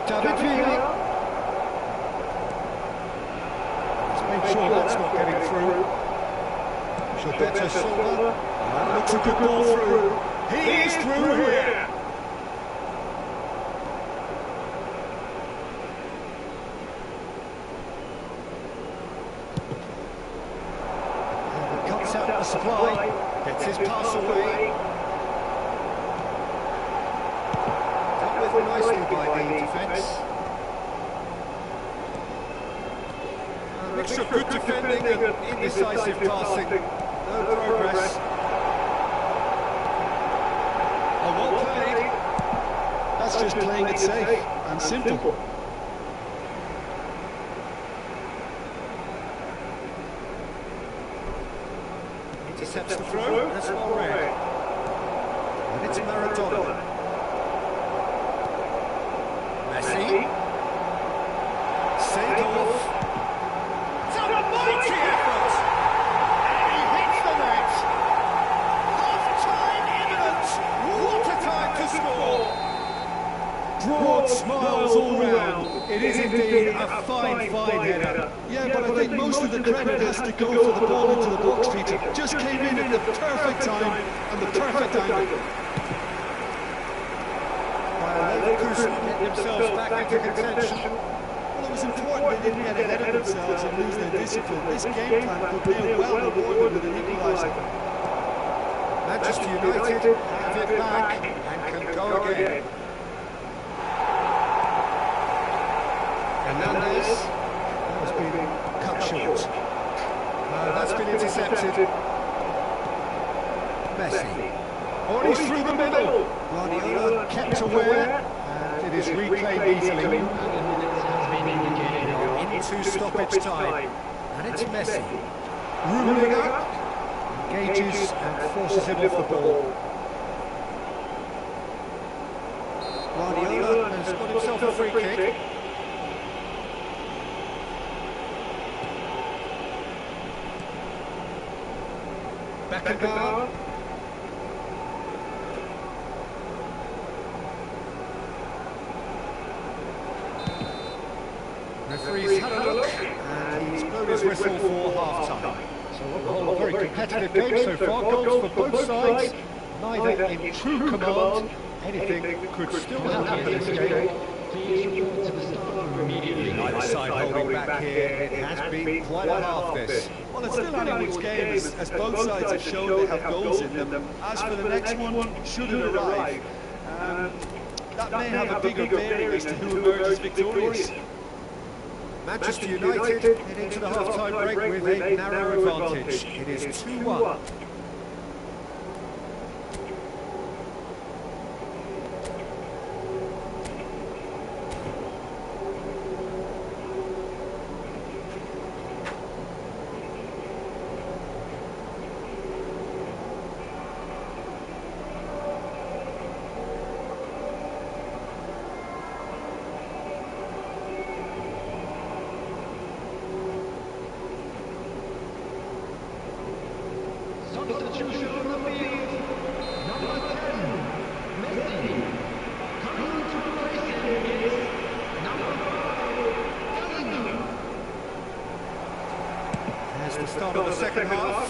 David Villa. Make sure that's not getting through. Gilberto Silva. That looks a good ball through. He is through here. And he cuts out the supply. Gets his pass away. Dealt with nicely by the defence. Mixture of good defending and indecisive passing. No progress. Oh, well played. That's just playing it safe and simple. Intercepts the throw, and it's well read. And it's Maradona. Messi. Seedorf. Mighty effort! And he hits the net! Half-time imminent! What a time to score! Broad smiles all round. It is indeed a fine header. Yeah, but I think most of the credit has to go for the ball into the box, Peter. Just came in at the perfect time and the perfect angle. Leverkusen get themselves back into contention. Well, it was important they didn't get ahead of themselves and lose their discipline. This game plan could be well rewarded with an equaliser. Manchester United have it back and can go again. Hernandez has been cut short. That's been intercepted. Messi. Oh, he's through the middle. Guardiola kept aware, and it is reclaimed easily. Into stoppage time. And it's Messi. Rummenigge engages and forces him off the ball. Guardiola has got himself a free kick. Beckenbauer. Referee's had a look, and he's blown his whistle for half-time. So on the whole, a very competitive game so far. Goals for both sides, neither in true command. Anything could still happen in this game. Neither side holding back here. It has been quite a half this. Well, it's still anyone's game, as both sides have shown they have goals in them. As for the next one, should it arrive, that may have a bigger bearing as to who emerges victorious. Manchester United head into the half-time break with a narrow advantage. It is 2-1. second half.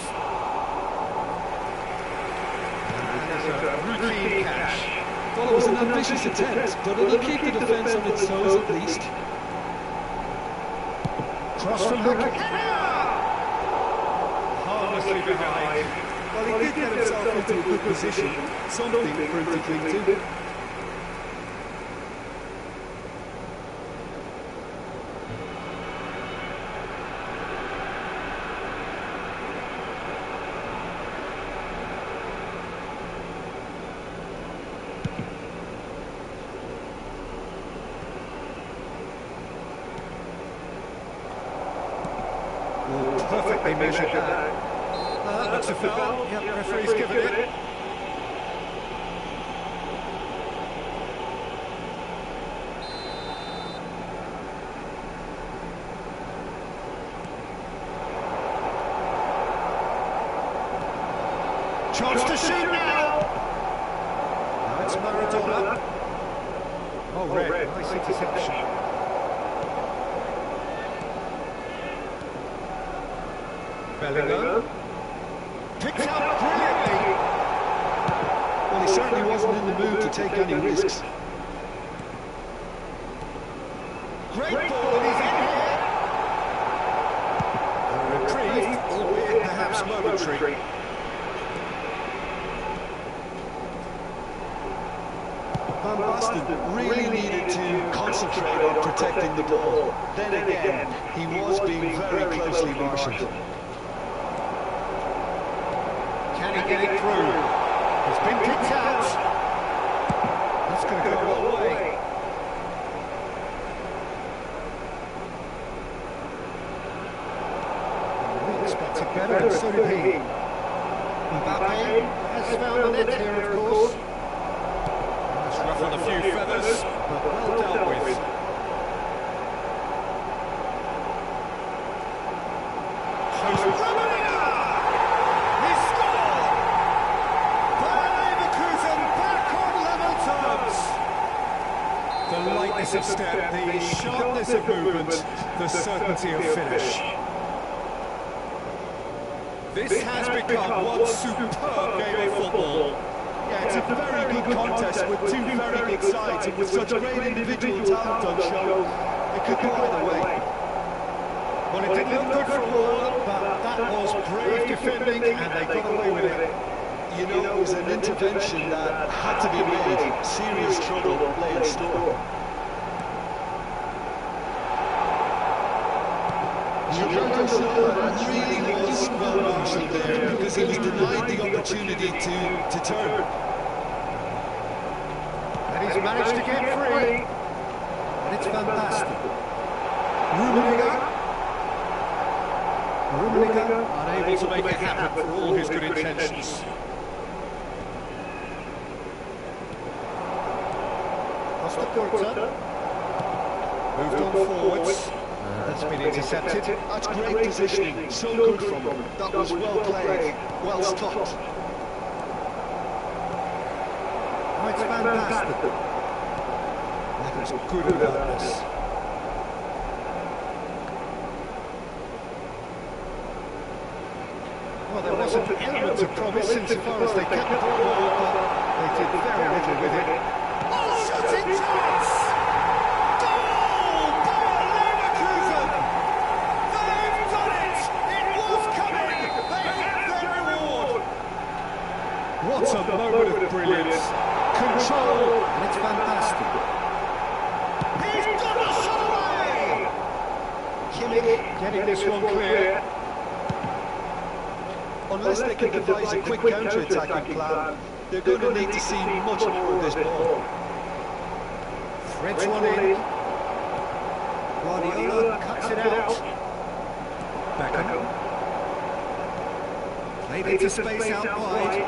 And there's a routine catch. Well, it was an ambitious attempt, but it'll keep the defence on its toes at least. Cross from Hakimi. Harmlessly behind. Well, he did get himself into a good position, something for him to cling to. Perfectly measured that. That's a foul. Yep, referee's given it. Chance to shoot now. Now it's Maradona. Oh, red. Nice interception. Bellingham. Picked up brilliantly. Well, he certainly wasn't in the mood to take any risks. Great ball, and he's in here. A reprieve, albeit perhaps momentary. Van Basten really needed to concentrate on protecting the ball. Then again, he was being very closely marshalled. Can he get it through? It's been kicked out. That's going to go all the way. We expected better, and so did he. Mbappe has found the net here, of course. That's ruffled a few feathers, but well dealt with. The lightness of step, the sharpness of movement, the certainty of finish. This has become one superb game of football. Yeah, it's a very good contest with two very good sides, and with such great individual talent on show, it could go either way. Well, it didn't look good for a while, but that was brave defending, and they got away with it. You know, it was an intervention that had to be made. Serious trouble lay in store. Gilberto Silva really was well marshalled there because he was denied the opportunity to turn. And he's managed to get free. And it's Van Basten. Rummenigge unable to make it happen for all his good intentions. Costa Curta moved on forwards. That's been intercepted. That's great positioning. So good from him. That was well played, well stopped. Oh, it's Van Basten. That was good alertness. Well, there was an element of promise insofar as they kept the ball, but they did very little with it. Oh, shooting chance! Goal! Bayer Leverkusen! They've done it! It was coming! They had their reward! What a moment of brilliance! Control, and it's Van Basten. He's got the shot away! Kimmich getting this one clear. Unless they can devise a quick counter-attacking plan, they're going to need to see much more of this ball. Threads one in. Guardiola cuts it out. Beckham. Played into space out wide.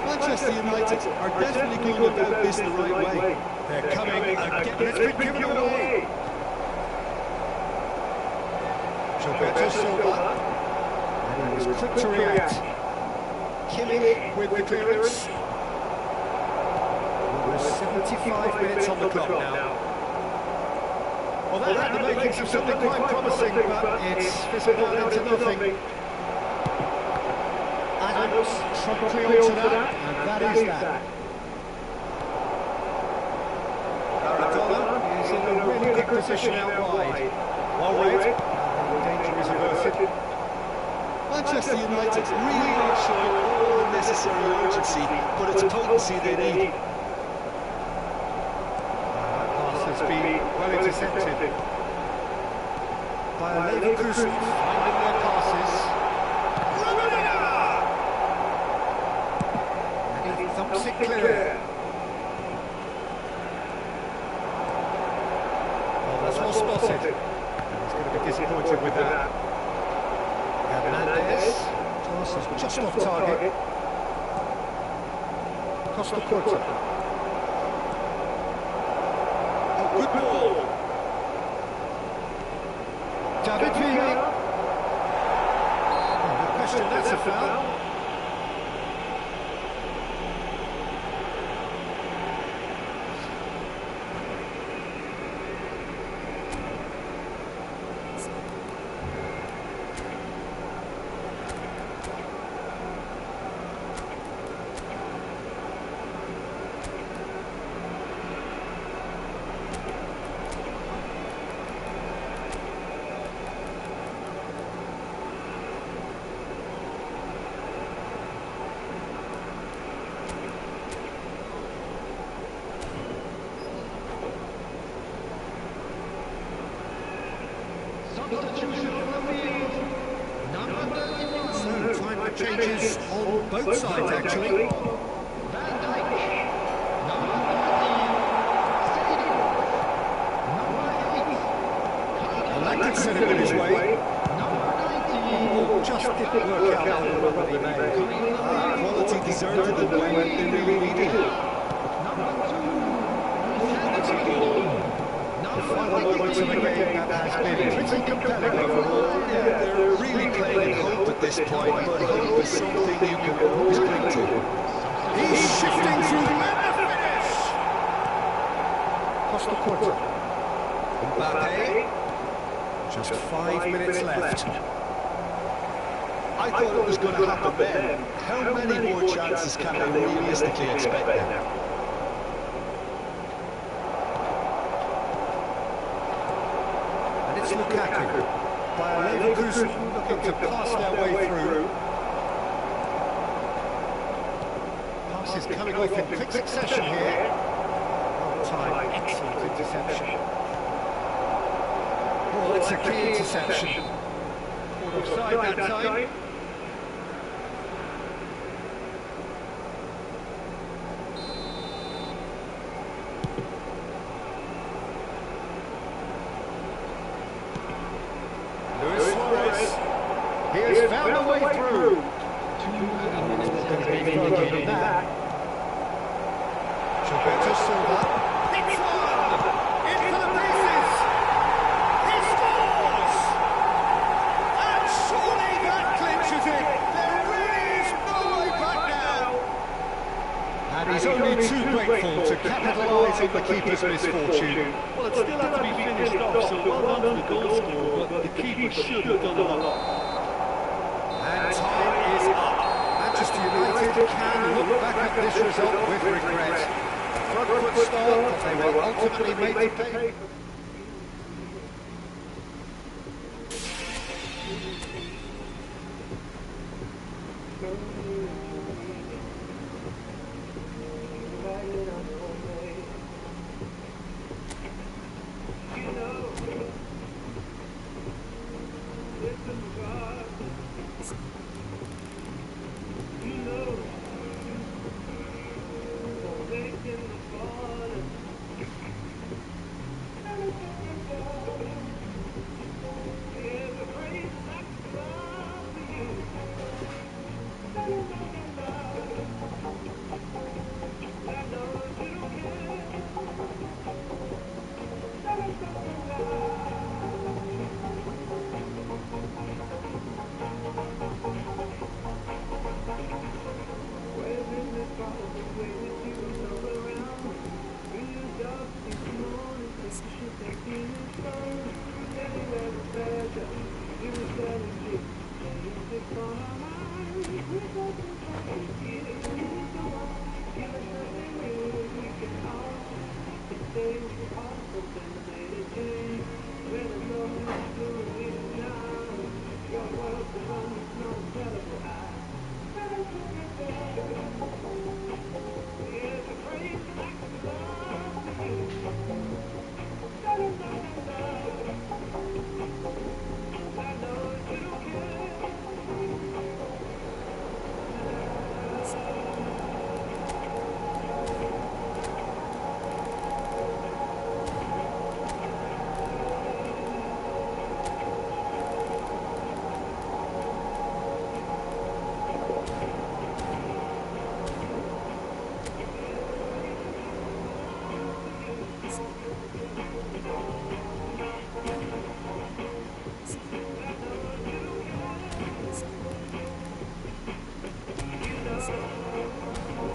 Manchester United are definitely going about this the right way. They're coming again. It's been given away. Gilberto Silva, and he was quick to react. Kimmich with the clearance. There's 75 minutes on the clock now. Well, that had the makings of something quite promising, but it's fizzled out into nothing. Adams promptly onto that, and that is that. Maradona is in a really good position out wide. Well read, and the danger is averted. Manchester United really are showing all the necessary urgency, but it's potency they need. That pass has been well intercepted by Leverkusen, finding their passes. And he thumps it clear. Well, that's well spotted. And he's going to be disappointed with that. Hernandez, pass is just off target. Costa Curta. Oh, good ball. David Villa. Oh, no question, that's a foul. Substitution on the field. Number 31. So, time for changes on both sides, actually. Van Dijk. Number 13. Seydou. Number 8. Well, that could set him in his way. Number 19. Oh, just didn't work out on the run that he made. Quality deserted them when they really needed it. Number 2. Santos. The final moments of the game that has been pretty compelling overall. Yeah, they're really playing in hope at this point, but hope is something you can always cling to. He's shifting through the finish. Costa Curta. Mbappe. Just 5 minutes left. I thought it was going to happen then. How many more chances can they realistically expect now? It's Lukaku. Bayer Leverkusen looking to pass their way through. Passes coming off in quick succession here. Well-timed, excellent interception. Oh, it's a key interception. Caught offside that time. Luis Suarez, he has found a way through. 2 minutes Going to has be been further than indicated. that. Gilberto Silva. It's one! In for the pieces! He scores! And surely that clinches it! There really is no way back now! And he's only too grateful to capitalise on the keeper's misfortune. Well, it still had to be finished off, so well done to the goal scorer, but the keeper should have done a lot. And time is up. Manchester United can look back at this result with regret. Front foot start, but they were ultimately made to pay. Thank you.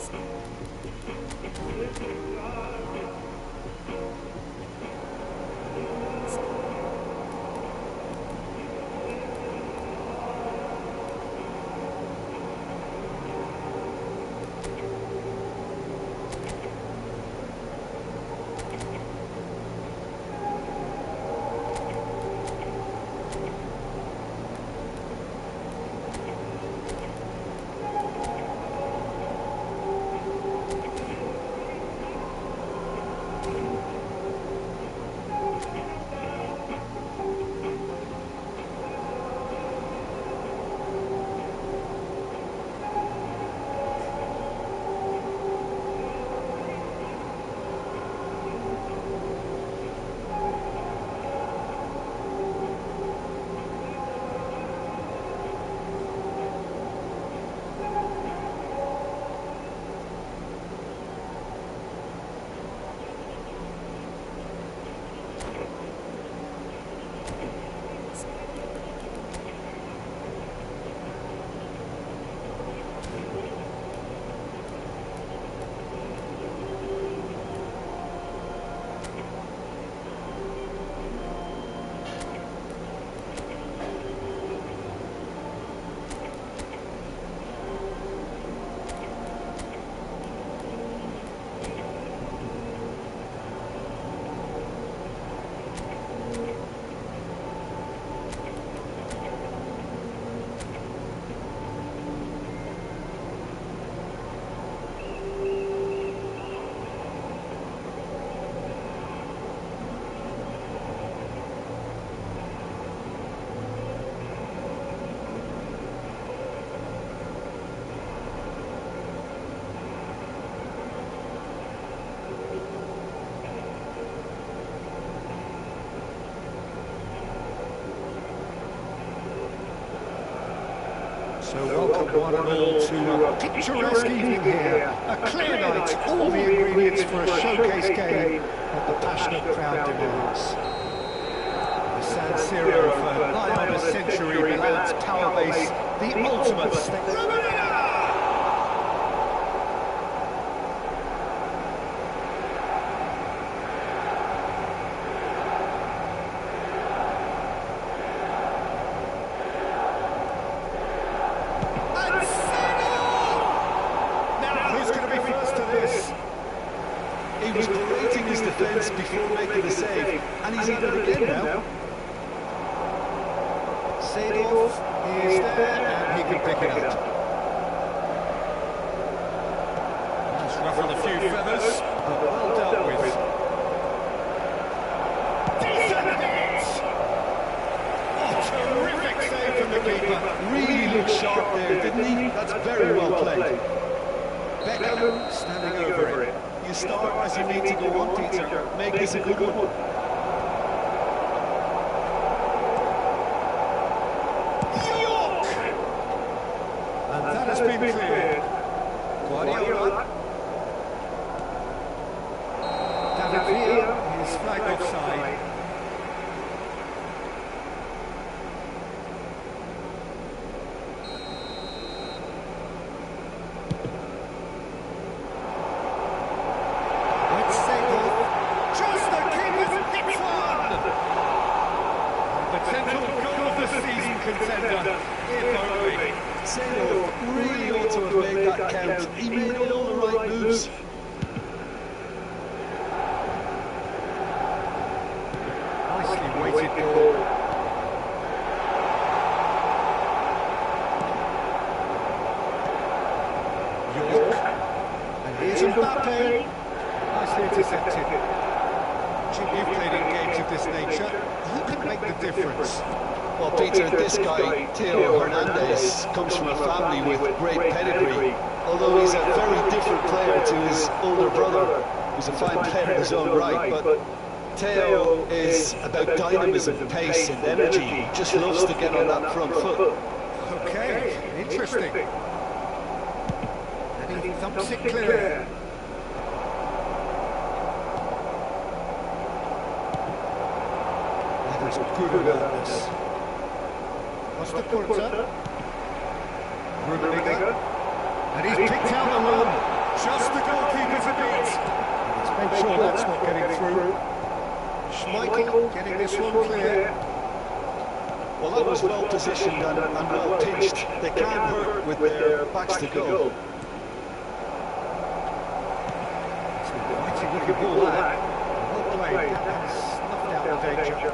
So welcome one and all to a picturesque evening here. A clear night, all the ingredients for a showcase game that the passionate crowd demands. The San Siro for nigh on a century, Milan's power base, the ultimate stake. He was creating his defence before making the save, and he's at it again now. Seedorf is there, and he can pick it up. That's ruffled a few feathers, but well dealt with. Decent hit! Oh, terrific save from the keeper. Really looked sharp there, didn't he? That's very well played. Beckham standing over it. You start as you need to go on, Peter. Make this a good one. York! And that has been cleared. Guardiola. David Villa is flagged offside. Contender, Seedorf really ought to have made that count. He made all the right moves. Nicely weighted ball. York. And here's Mbappe. Nicely intercepted. Jim, you've played in games of this nature. Who can make the difference? Well, Peter, this guy, Theo Hernandez, comes from a family with great pedigree. Although he's a very different player to his older brother, who's a fine player in his own right. But Theo is about dynamism, pace and energy. He just loves to get on that front foot. Okay, interesting. And he thumps it clear. That is good alertness. Costa Curta. Rummenigge. And he's picked out the run. Just the goalkeeper's a beat. Let's make sure that's not getting through. Schmeichel getting this one clear. Well, that was well positioned and well pitched. They can't hurt with their backs to goal. Looking ball that. Well played. Snuffed out the danger.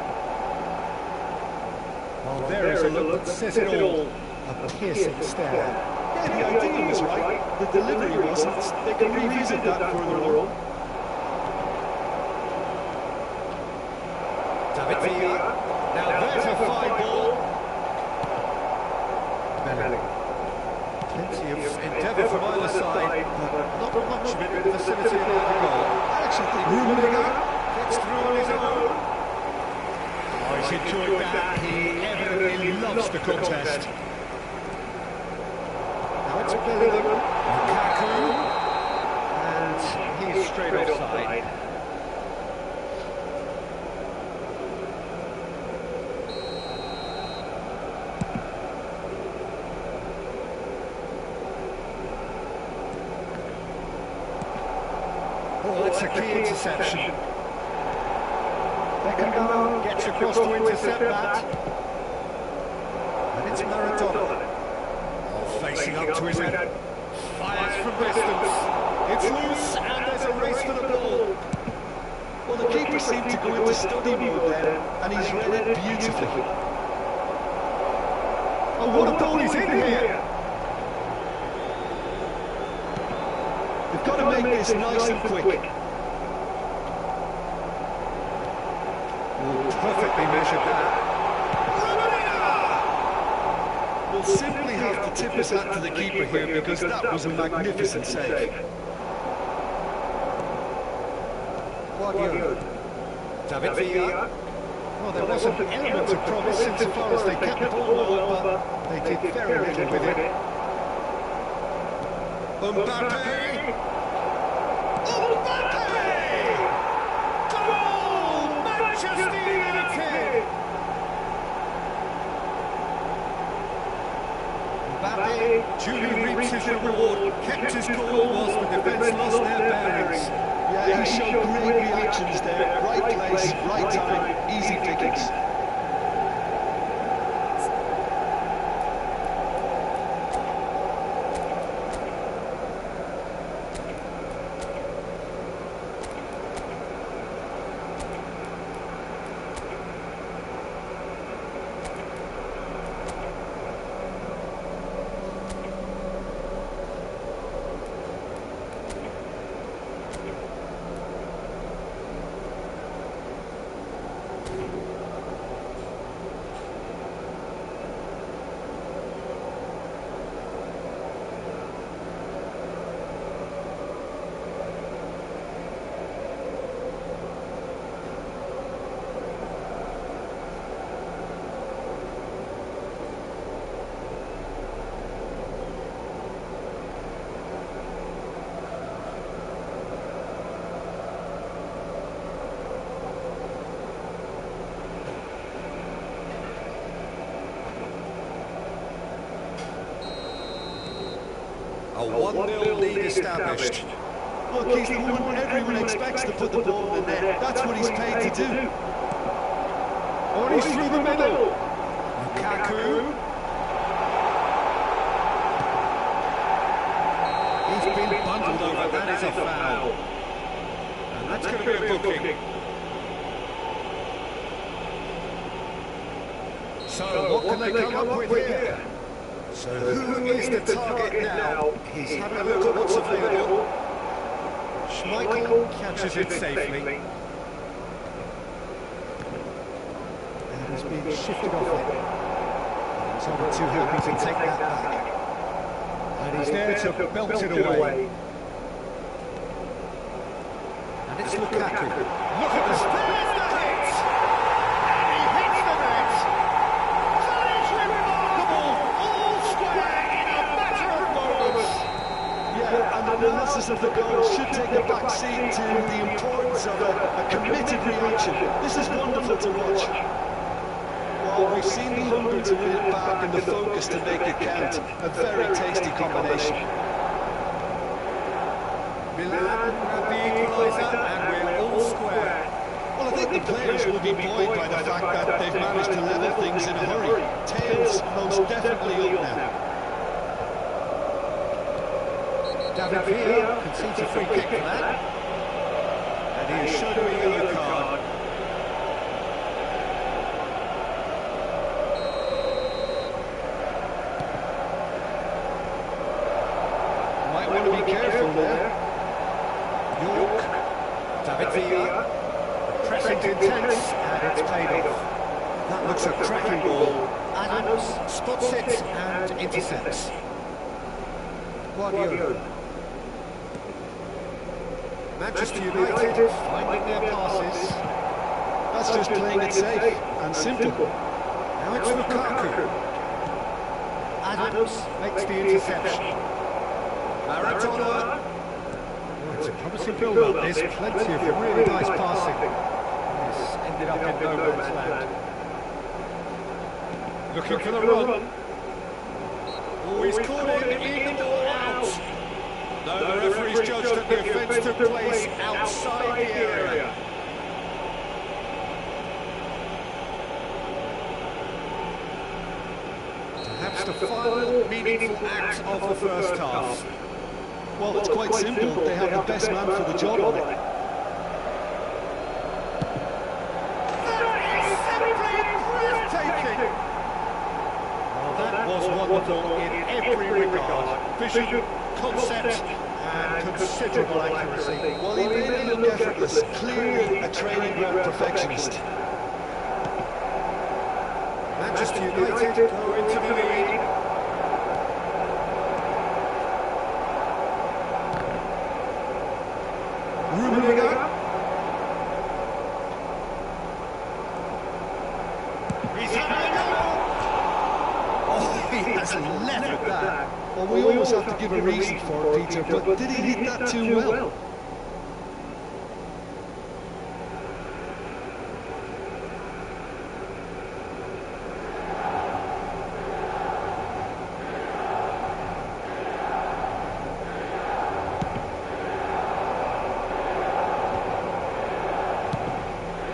Well, there is a look that says it all. A piercing stare. Yeah, the idea was right. The delivery wasn't. They can revisit that further on. David Villa. Now there's a fine ball. Bellingham. Plenty of endeavour from either side, but not much of it in the vicinity of the goal. I actually think Rudiger gets through on his own. Oh, he's enjoyed that. He evidently loves the contest. Now it's Bellingham, Lukaku, and he's straight offside. Oh, that's a key interception. Beckenbauer gets across to intercept that. And it's Maradona. Oh, facing up to his head. Fires from distance. It's loose and there's a race for the ball. well, the keeper seemed to go into study mode then, and he's read it beautifully. Oh, what a ball he's in here! They've got to make this nice and quick. Perfectly measured that. We'll simply have to tip his hat to the keeper here because that was a magnificent save. Guardiola. David Villa. Well, there was an element of promise insofar as they kept the ball well, but they did very little with it. Mbappe! Goal! Manchester United! Mbappe duly reaps his reward, kept his cool whilst the defence lost their bearings. Yeah, he showed great reactions there. Right place, right time, easy pickings. A 1-0 lead established. Look, he's the one everyone expects to put the ball in the net. That's what he's paid to do. Oh, he's through the middle. Lukaku. He's been bundled over. That is a foul. And that's going to be a booking. So, what can they come up with here? So who is the target now? He's having a look at what's available. Schmeichel catches it safely. And he's being shifted off it. He's only too happy to take that back. And he's there to belt it away. And it's Lukaku. Look at the speed! Analysis of the goal should take a back seat to the importance of a committed reaction. This is wonderful to watch. Well, we've seen the hunger to win it back and the focus to make it count. A very tasty combination. Milan grab the equaliser and we're all square. Well, I think the players will be buoyed by the fact that they've managed to level things in a hurry. Tails most definitely up now. David Villa concedes a free kick for that. And he is shown a yellow card. Might want to be careful there. York, David Villa, pressing intense, and it's paid off. That looks a cracking ball. Adams spots it and intercepts. Guardiola. Manchester United finding their passes. That's just playing it safe and simple. Now it's Lukaku. Adams makes the interception. Maradona. Oh, it's a promising build-up. There's plenty of really nice passing. This ended up in no man's land. Looking for the run. Oh, he's caught in the ball out. No, the referee's judged that the offence took place outside the area. Perhaps the final meaningful act of the first half. Well, it's quite simple. They have the best man for the job on it. That is simply breathtaking! Well, that was wonderful in every regard. Vision, concept, and considerable accuracy. Well, he made it look effortless. Clearly a training ground perfectionist. Manchester United go into the lead. Rummenigge. He's having a goal. Oh, he has left that. Well, we always have to give a reason for it, Peter, but did he hit that too well?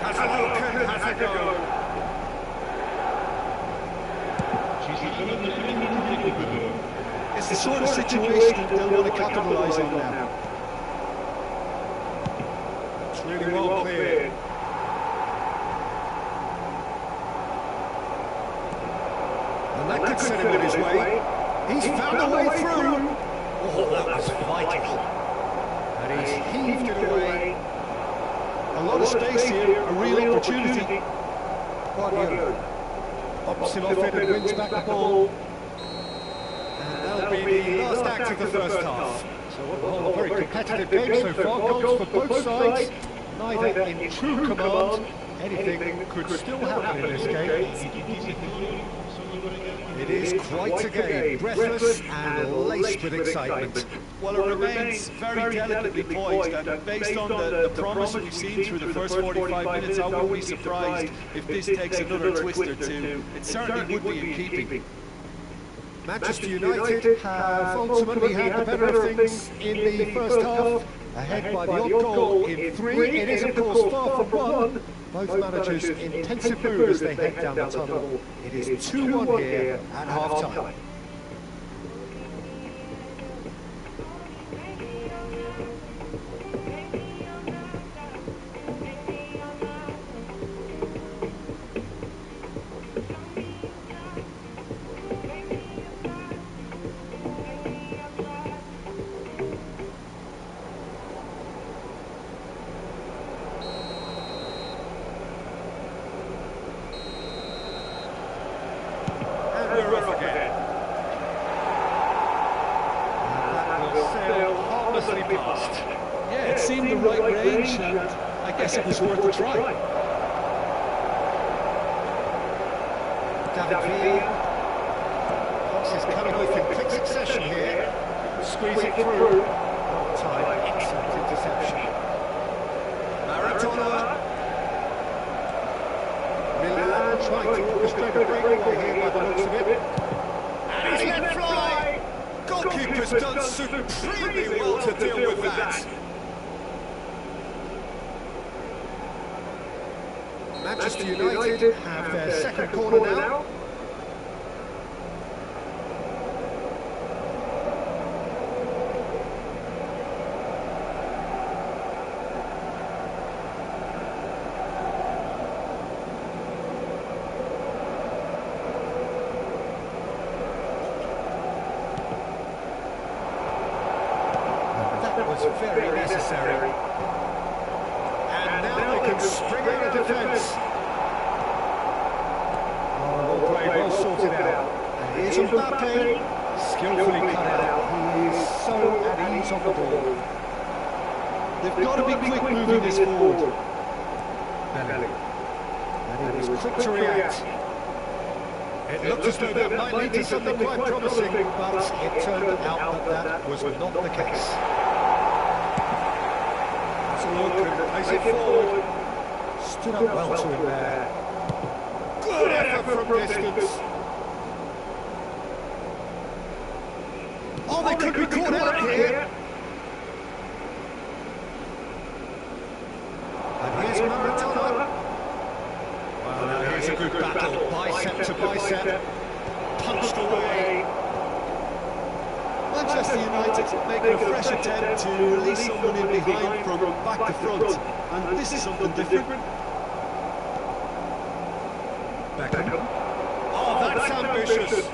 Has a look and has a go. It's the sort of situation they'll want to capitalise on now. It's really well cleared. And that could set him on his way. He's found a way through. Oh, that was vital. And he's heaved it away. A lot of space here, a real opportunity. Guardiola pops him off it and wins back the ball. And that'll be the last act of the first half. So on the whole, a very competitive game so far. Goals for both sides, neither in true command. Anything could still happen in this game. It is quite a game, breathless and laced with excitement. Well, it remains very delicately poised, and based on the promise we've seen through the first 45 minutes, I wouldn't be surprised if this takes another twist or two. It certainly would be in keeping. Manchester United have ultimately had the better of things in the first half, ahead by the odd goal in 3. It is, of course, far from 1. Both managers in intensive mood as they head down the tunnel. It is 2-1 here at half-time. We're off again. And that will sail harmlessly past. Yeah, it seemed the right range, and I guess it was worth a try. David Villa. Fox is coming off in quick succession here. Squeeze it through. Well timed, excellent interception. Maradona. Milan trying to orchestrate a breakaway here by the looks of it. And he's let fly! Got goalkeeper's done supremely well to deal with that. Manchester United have their second corner now. That was very necessary. And now they can spring out of defence. Well sorted out. And here's Mbappe, skillfully cut out. He is so at ease on the ball. They've got to be quick moving this forward. Bellingham. And he was quick to react. It looked as though that might lead to something quite promising, but it turned out that that was not the case. Let's look and place it forward. Stood up well to him there. Good effort from distance. Oh, they could be caught out here. And here's Maradona. Well, now here's a good battle. Bicep to bicep. Punched away. Manchester United making a fresh attempt to release someone in behind from back to front. And this is something different. Beckham. Oh, that's ambitious.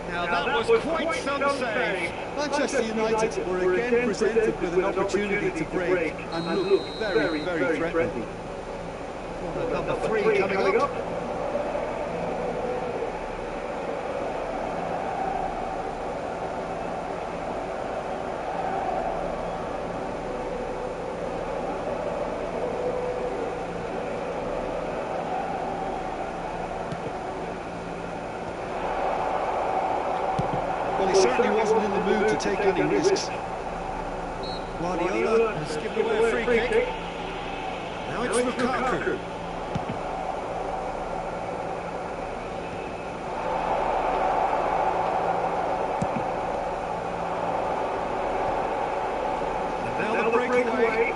Now that was quite some save. Manchester United were again presented with an opportunity to break and look very, very threatening. Corner number 3 coming up. Well, he certainly wasn't in the mood to take any risks. Guardiola has given away a free kick. Now it's Lukaku. And now the breakaway.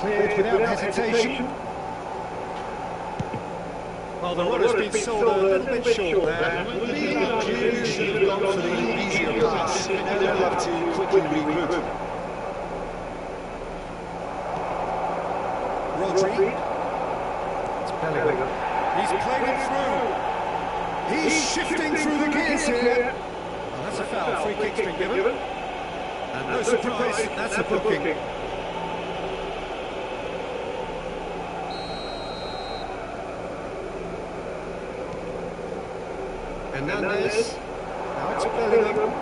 Cleared without hesitation. Well, the runner's been sold a little bit short there. Milan clearly should have gone for the easier pass. Now they'll have to quickly regroup. Rodri. It's Bellingham. He's played it through. He's shifting through the gears here. Oh, that's a foul. Free kick's been given. And no surprise, that's a booking. Hernandez. Now it's Bellingham.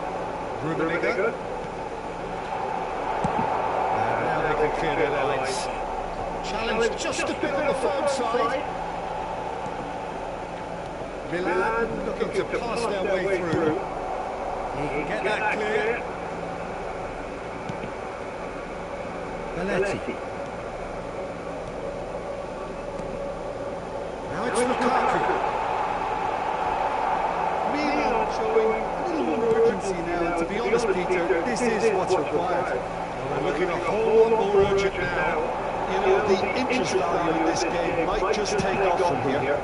Rummenigge. And now they can clear their lines. Challenge just a bit on the firm side. Milan looking to pass their way through. He can get that clear. Belletti. Now it's Lukaku. Showing a little more urgency now, and to be honest, Peter, this is what's required. Well, they're looking a whole lot more urgent now. You know, the interest value in this game might just take off from here.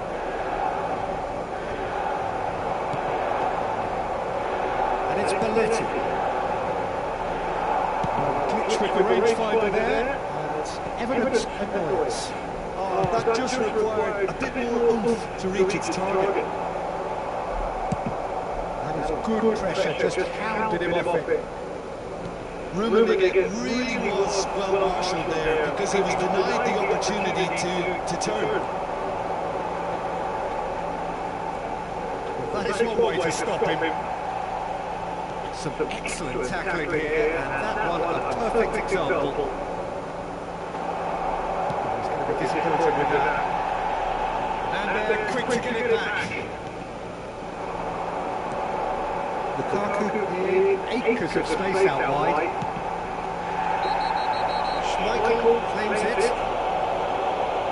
And it's Belletti. Glitch with the rangefinder there, and evidence annoyance. Oh, that just required a bit more oomph to reach its target. Good pressure, just hounded him off it. Rummenigge really was well marshalled there because he was denied the opportunity to turn. That is one way to stop him. Some excellent tackling here, and that one a perfect example. He's going to be disappointed with that. And they're quick to get it back. Lukaku in acres of space out wide. Schmeichel claims it.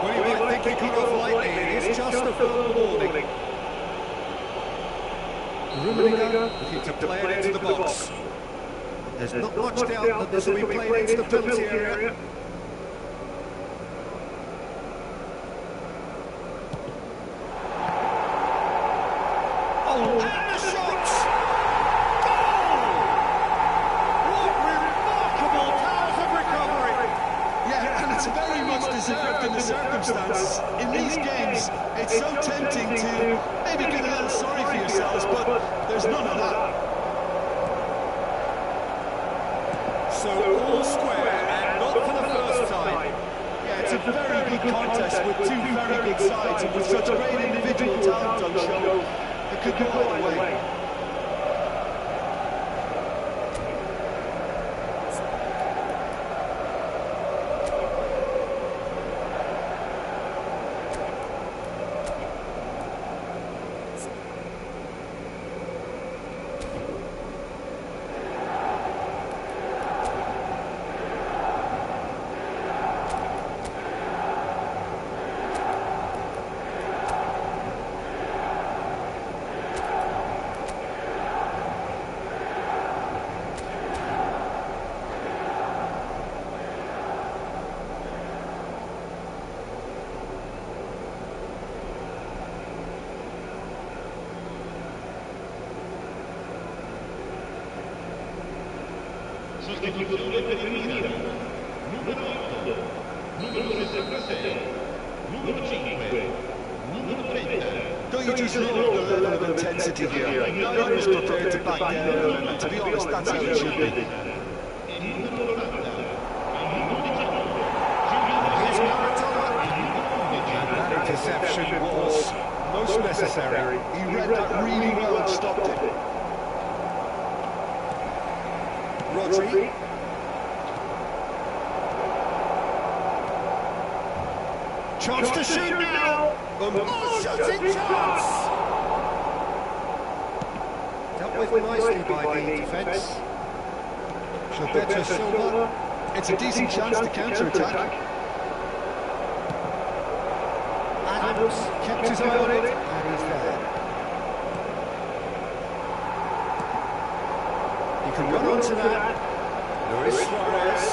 Well, you might think he got off lightly. It is just a verbal warning. Rummenigge looking to play it into the box. There's not much doubt that this will be played into the penalty area. Oh, and the shot! Goal! What remarkable powers of recovery! Yeah, and it's very much deserved in the circumstances. In these games, it's so tempting to maybe get a little sorry for yourselves, but there's none of that. So all square, and not for the first time. Yeah, it's a very good contest with two very good sides, and with such great individual talent on show, it could go either way. Sostituzione per il Milan. Numero 8, numero 66, numero 5, numero 30. Don't you just love the level of intensity here? No one is prepared to back down, and to be honest, that's how it should be. E numero 90, e numero 19. Here's Maradona. And that interception was most necessary. He read that really well and stopped it. Rodri. Chance to shoot now. Oh, shooting chance! Dealt with nicely by the defence. Gilberto Silva. It's a decent chance to counter-attack. Adams kept his eye on it, and he's there. He can run onto that. Luis Suarez.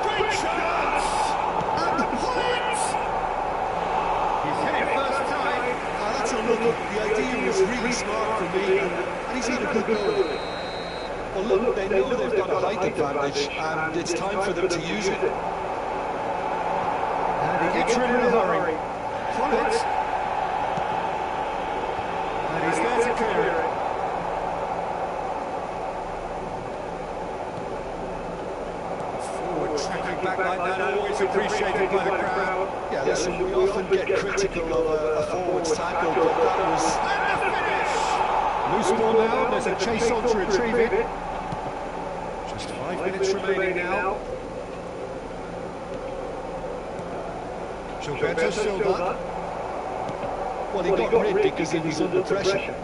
Great chance! And the point! He's hit it first time. That's a look. The idea was really smart for me, and he's had a good goal. Well, look, they know they've got a height advantage, and it's time for them to use it. And he gets rid in a hurry. Collins. And he's there to clear it. Forward tracking back like that, always appreciated by the crowd. Yeah, listen, we often get critical of a forward's tackle, but that was... And the finish! Loose ball now, there's a chase on to retrieve it. Just 5 minutes remaining now. Gilberto Silva. Well, he got rid because he was under pressure.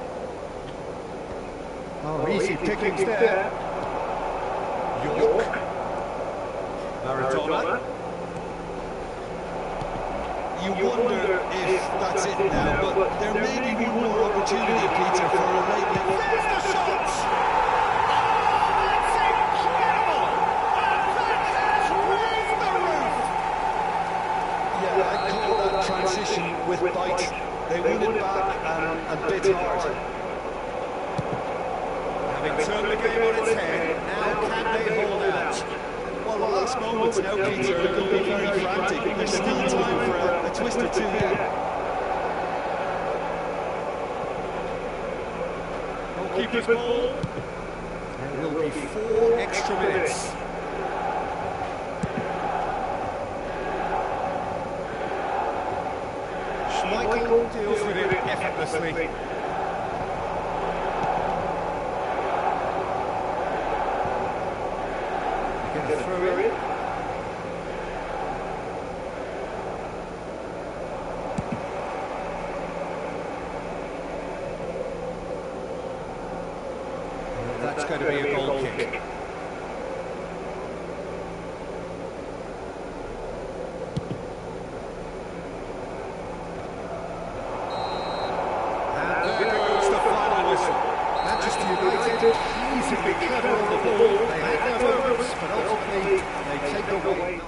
Oh, easy pickings there. York. Maradona. You wonder if that's it now, but there may be one more opportunity, Peter, for a late night. There's the shot! Oh, that's incredible! And that has raised the roof! Yeah, I call that transition with bite. They won it back and bit hard. Having turned the game on its head, now can they hold out? Well, the last moments now, Peter, are going to be very frantic. There's still time for a twist or two yet. Goalkeeper's ball. There will be 4 extra minutes. Schmeichel deals with it effortlessly. Gonna throw it. That's going to be a goal kick. And there goes the final whistle. He's a bit clever on the ball. They have their moments, but ultimately they take away.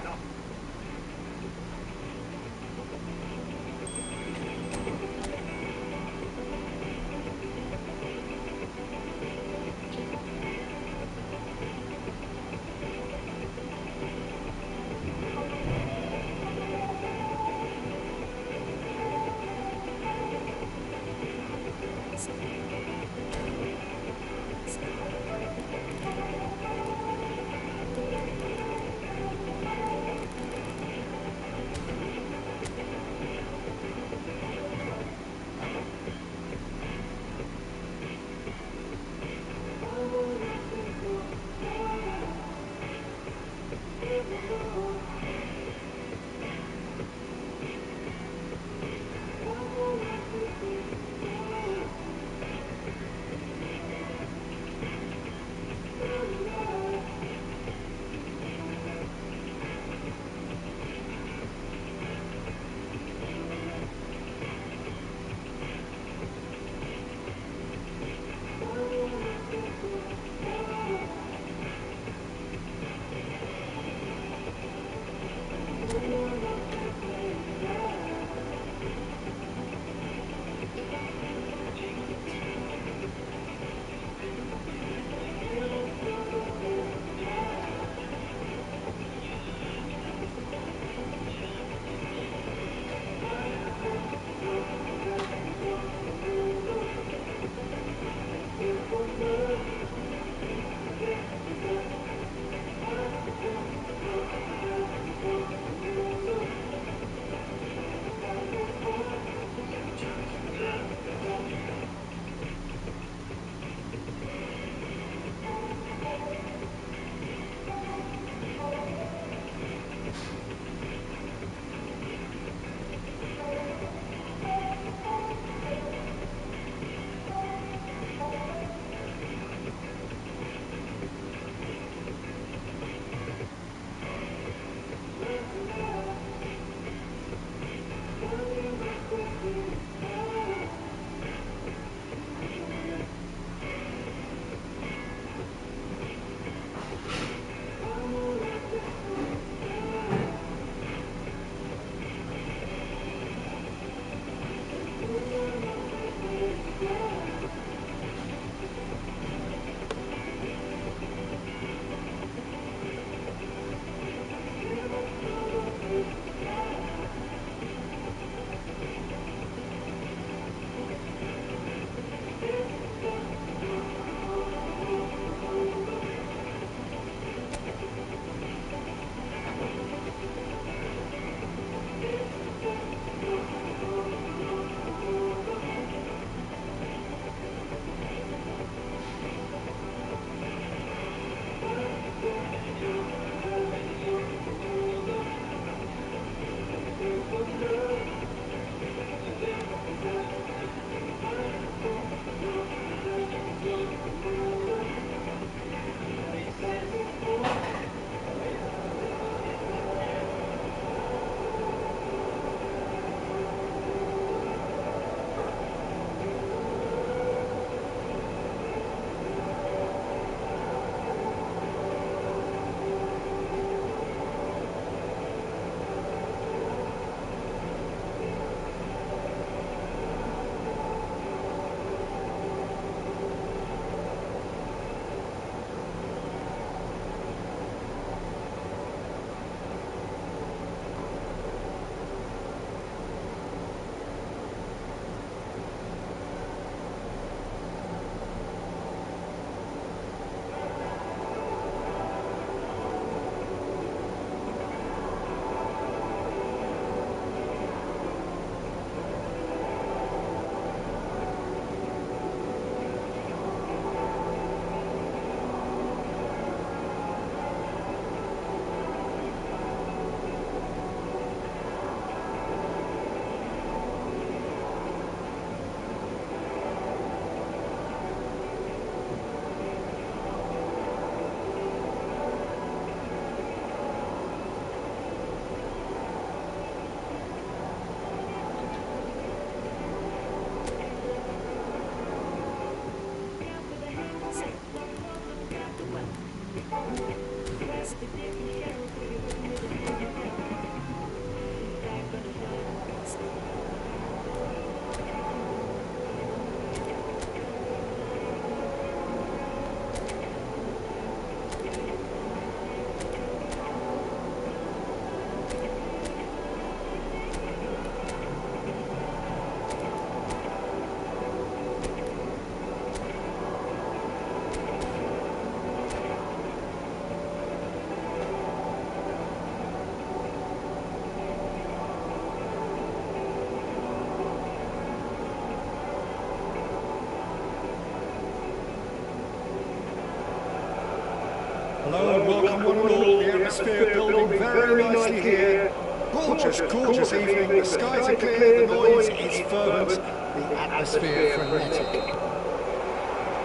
Hello and welcome one and all. The atmosphere building very nicely here. Gorgeous, gorgeous evening. The skies are clear, the noise is fervent, the atmosphere frenetic.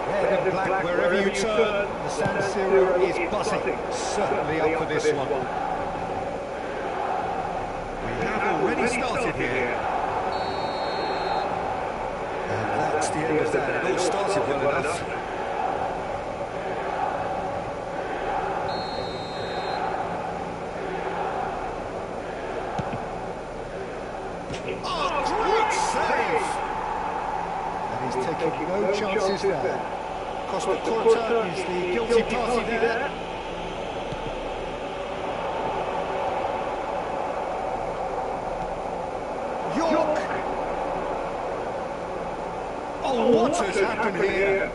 Red and black wherever you turn, the San Siro is buzzing. Certainly up for this one. We have already started here. And that's the end of that. It all started well enough. Oh, great save! And he's taking no chances there. Costa Curta is the guilty party there. York! Oh, what has happened here?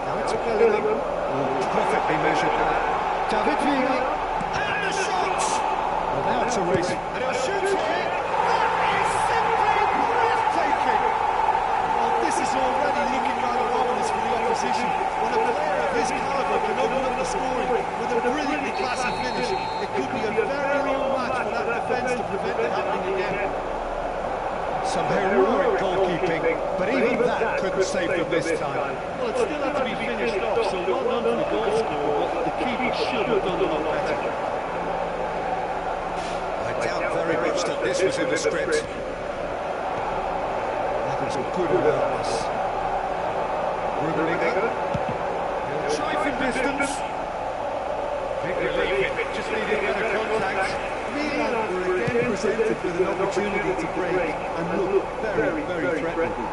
Now it's Bellingham. Oh, perfectly measured that. David Villa, and the shot! Well, now it's a race, and he'll shoot it! That is simply breathtaking! Well, this is already looking rather ominous for the opposition. When a player of his calibre can open up the scoring with a brilliantly classy finish, it could be a very real match for that defence to prevent it happening again. Some heroic goalkeeping, but even that couldn't save them this time. Well, it still had to be finished off, so well done for the goal scorer, but the keeper should have done a lot better. I doubt very much that this was in the script. That was good awareness. Rublinger. He'll try from distance. Big relief, just needed better contact. Milan were again presented with an opportunity to break and look very, very threatening.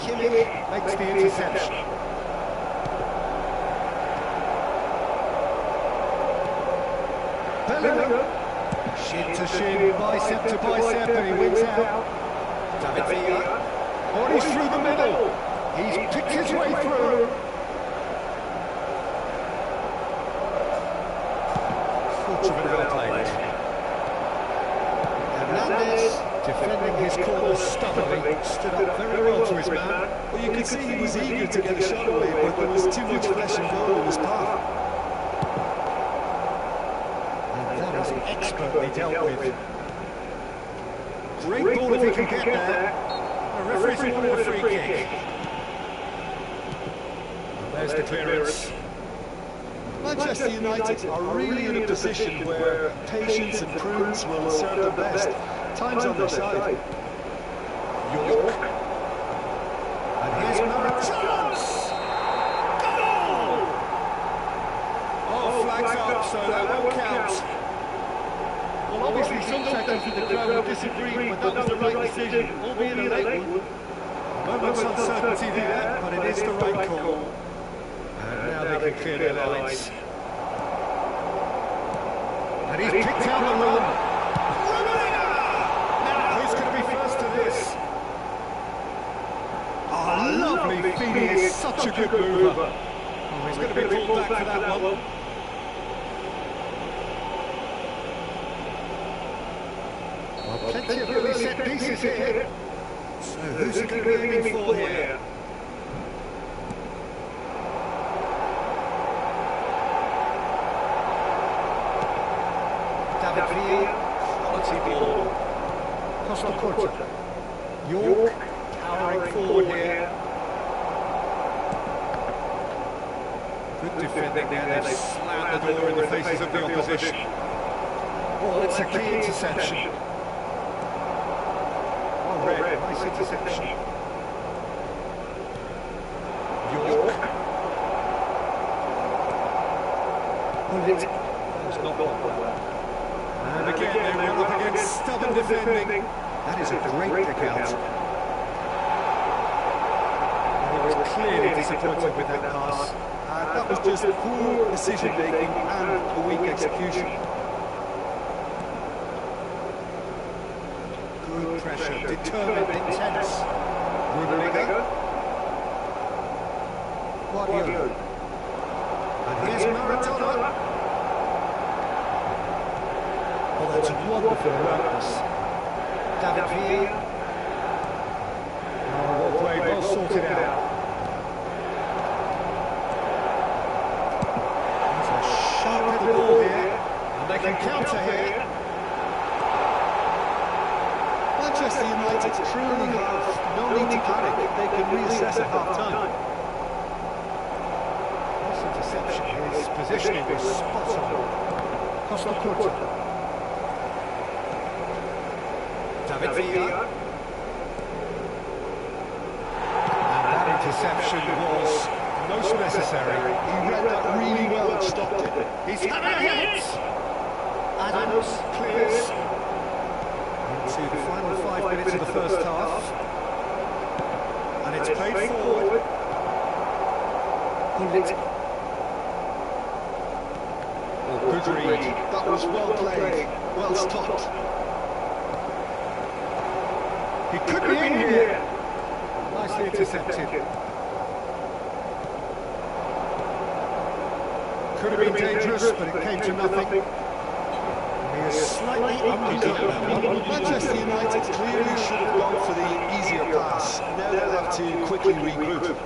Kimmich makes the interception. Bellingham. Shin to shin, bicep to bicep, and he wins out. David Villa. Oh, he's through the middle. He's picked his way through. Hernandez, defending his corner stubbornly, stood up very well to his man. Well, you could see he was eager to get a shot away, but there was too much flesh and blood in his path. And that is expertly dealt with. Great ball if he can get there. The referee's wanted a free kick. And there's the clearance. Manchester United are really in a position where patience and prudence will serve them best. Time's on their side. York. And here's another chance! Goal! Oh, flags up, so that won't count. Well, obviously some sectors in the crowd will disagree, but that was the right decision, albeit a late one. Moment's uncertainty there, but it is the right call. And now they can clear their lines. And he's picked out the run. Now, who's going to be first to this? Oh, lovely feed. He is such a good mover. Oh, he's going to be pulled back for that one. Well, plenty of really set pieces here. So who's he going to be aiming for here? David Villa, quality ball. Costa Curta. York, powering forward here. Good defending there, they've slammed the door in the faces of the opposition. Oh, it's a key interception. Oh, red. Nice interception. York. Bullet. That was not well. And again, they run up against stubborn defending. That is a great kick out. And he was clearly disappointed with that pass. That was just poor decision-making and a weak execution. Good pressure, determined, intense. Rummenigge. Guardiola. And here's Maradona. Oh, that's wonderful awareness. David Villa. Oh, well played, well sorted out. That's a sharp little ball here. And they can counter here. Manchester United truly have no need to panic. They can reassess at half-time. This interception, his positioning was spot on. Costa Curta. David Villa. And that interception was most necessary. He read that really well and stopped it. He's having a hit! Adams clears. Into the final 5 minutes of the first half. And it's played forward. Bullet. Oh, good read. That was well played, well stopped. He could be in here. Nicely intercepted. Could have been dangerous, but it came to nothing. He is slightly underdone. Manchester United clearly should have gone for the easier pass. Now they'll have to quickly regroup.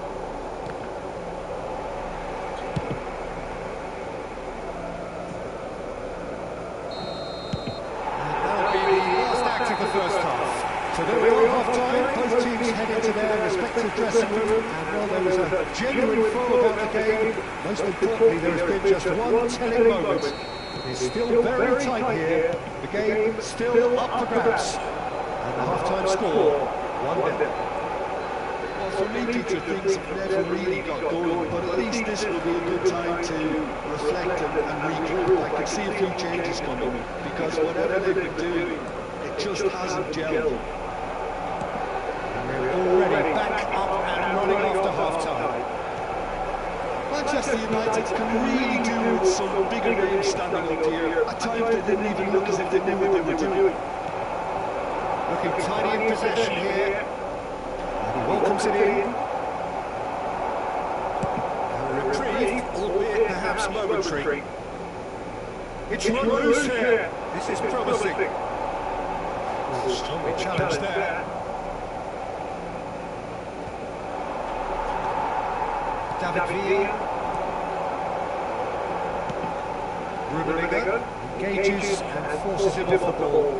That'll be the last act of the first half. So there we are, half-time. Both teams heading to their respective dressing room. And while there was a genuine flow about the game, most importantly, there has been just one telling moment. It's still very tight here. The game still up for grabs. And the half-time score, 1-0. Well, for me, Peter, things have never really got going, but at least this will be a good time to reflect and regroup. I can see a few changes coming, because whatever they've been doing, it just hasn't gelled. We're already back up and running after half-time. Manchester United can really do with some bigger names standing up here. At times they didn't even look as if they knew what they were doing. Looking tidy in possession here. And he welcomes it in. A reprieve, albeit perhaps momentary. It's run loose here. This is promising. Oh, strongly challenged there. David Villa. Rummenigge engages and forces him off the ball.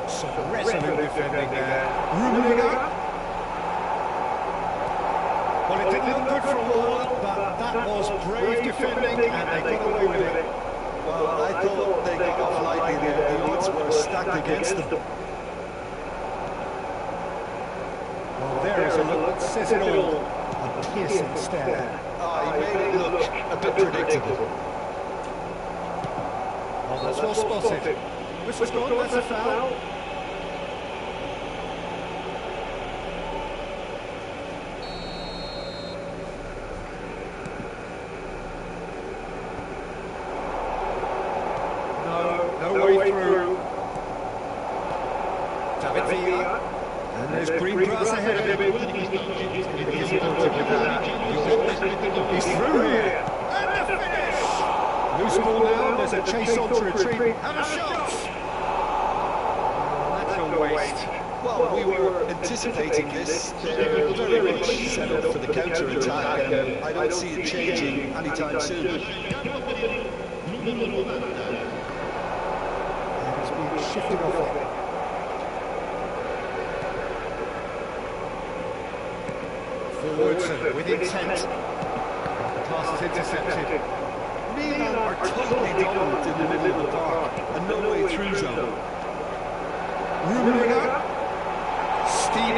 Some resolute defending there. Rummenigge. Well, it didn't look good for a while, but that was brave defending and they got away with it. Well, I thought they got off lightly there. The odds were stacked against them. Well, there is a look that says it all. A piercing stare. He made it look a bit predictable. Oh, that's well spotted. Whistle's gone, that's a foul. No way through. David Villa. And there's green grass ahead of him. He's disappointed with that. He's through here. And the finish! Loose ball now, there's a chase on to retreat. And a shot! Oh, that's a waste. Well, we were anticipating this. They're very much set up for the counter-attack, and I don't see it changing anytime soon. And it's being shifted off it. Forwards and with intent. The pass is intercepted. Milan are totally dominant in the middle of the park, and no way through zone. Rummenigge. Steam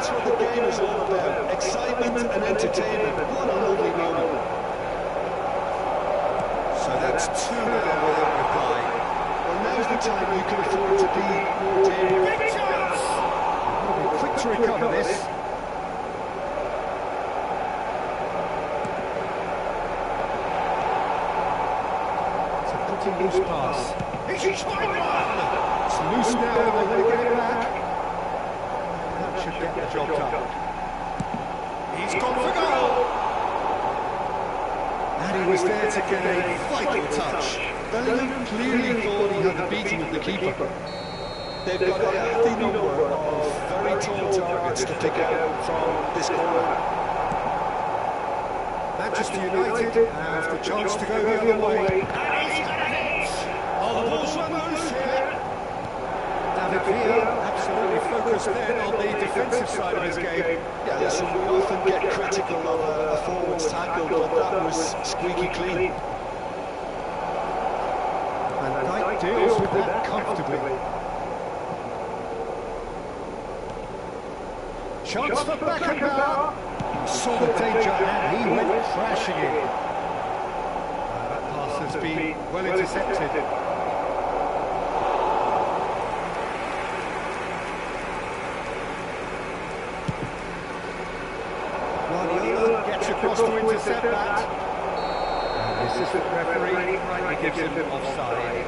that's what the game is all about. Excitement and entertainment. What a lovely moment. So that's 2 now without reply. Well, now's the time you can afford to be more daring. Big chance! Will be quick to recover this. It's a pretty loose pass. He's one! It's loose now, and they'll let it get it back. That should get the job done. He's gone for goal! And he was there to get a vital touch. Bellingham clearly thought he had the beating of the keeper. They've got a healthy number of very tall targets to pick out from this corner. Manchester United have the chance to go the other way. And he's got a hit! Oh, the ball's loose here. David Villa absolutely focused then on the defensive side of his game. Yeah, listen, we often get critical of a forward's tackle, but that was squeaky clean. And Dyke deals with that comfortably. Chance for Beckenbauer. Saw the danger and he went crashing in. That pass has been well intercepted. Guardiola gets across to intercept that. And the assistant referee rightly gives him offside.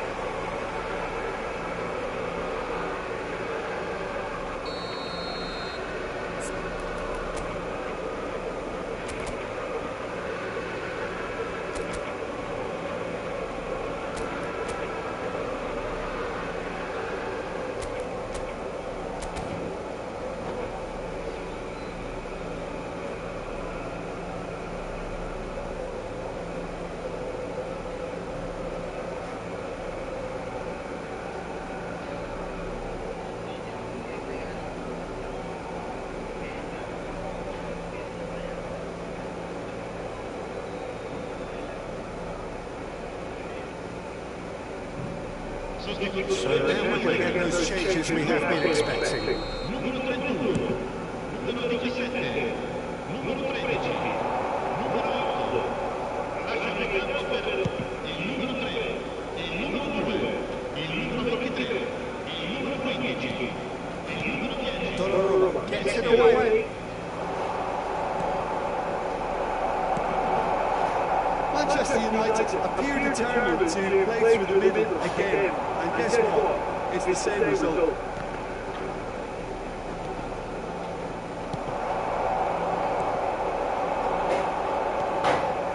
So now we're going to get those changes we have been expecting. Numero 31, numero 17, numero 13, numero 8. Lasciano il campo per il numero 3, il numero 2, il numero 23, il numero 15, il numero 10. Donnarumma gets it away. Manchester United appear determined to play through the middle again, and guess what? It's the same result.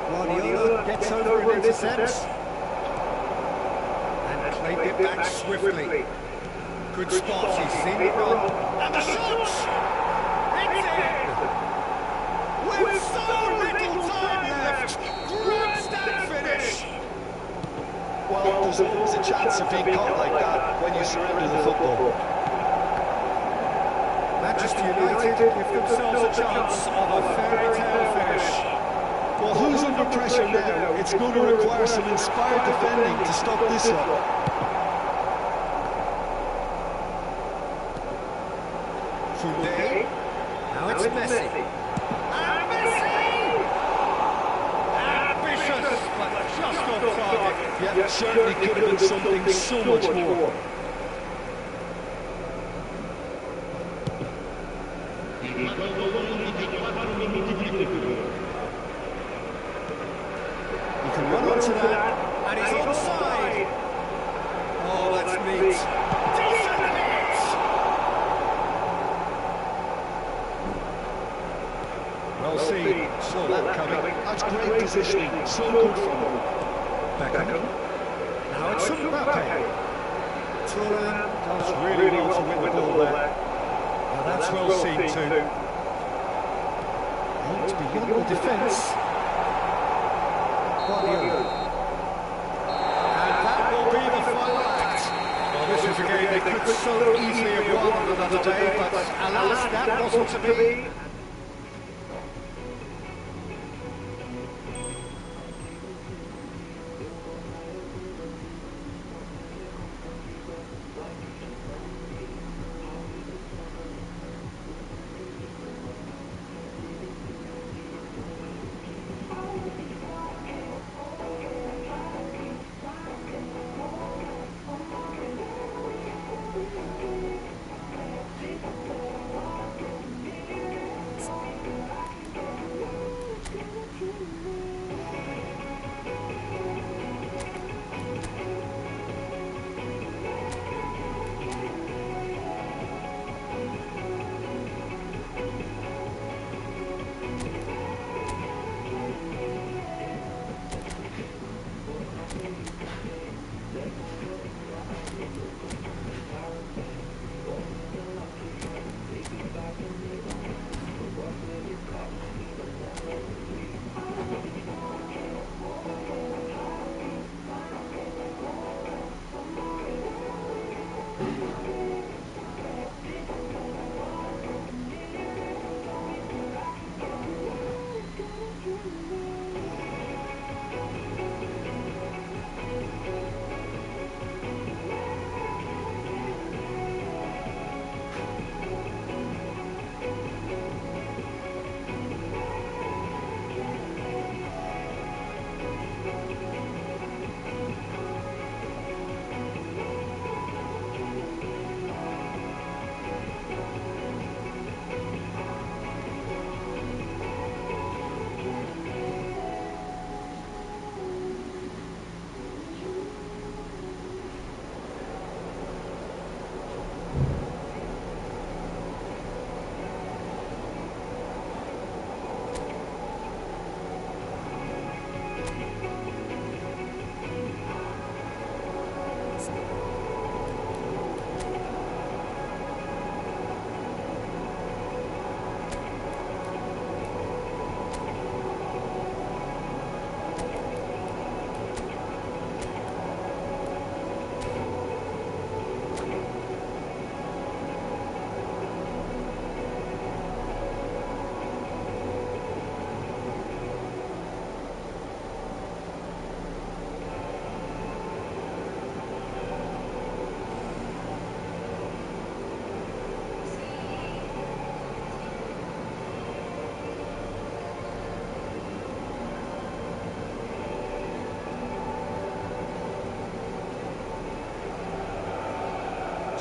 Guardiola gets over and intercepts. And played it back swiftly. Good spot, he's seen it run. And the shots! It's in! With so little time left! Grandstand finish! Well, there's always a chance of being caught like that when you surrender the football. Manchester United give themselves a chance of a fairy tale finish. Well, who's under pressure now? It's going to require some inspired defending to stop this up. Today, now it's Messi. And Messi! Ambitious, but just off target. Yeah, certainly could have been something so much more. You can run onto that, and he's onside. Oh, that's neat. Decent hit! Well seen, saw that coming. That's great positioning, so good from him. Beckham. Now it's Mbappe. Thuram does really well to win the ball there. Now that's well seen too. And it's beyond the defence. Guardiola. And that will be the final act. Well, this is a game they could so easily have won on another day, but alas, that wasn't to be.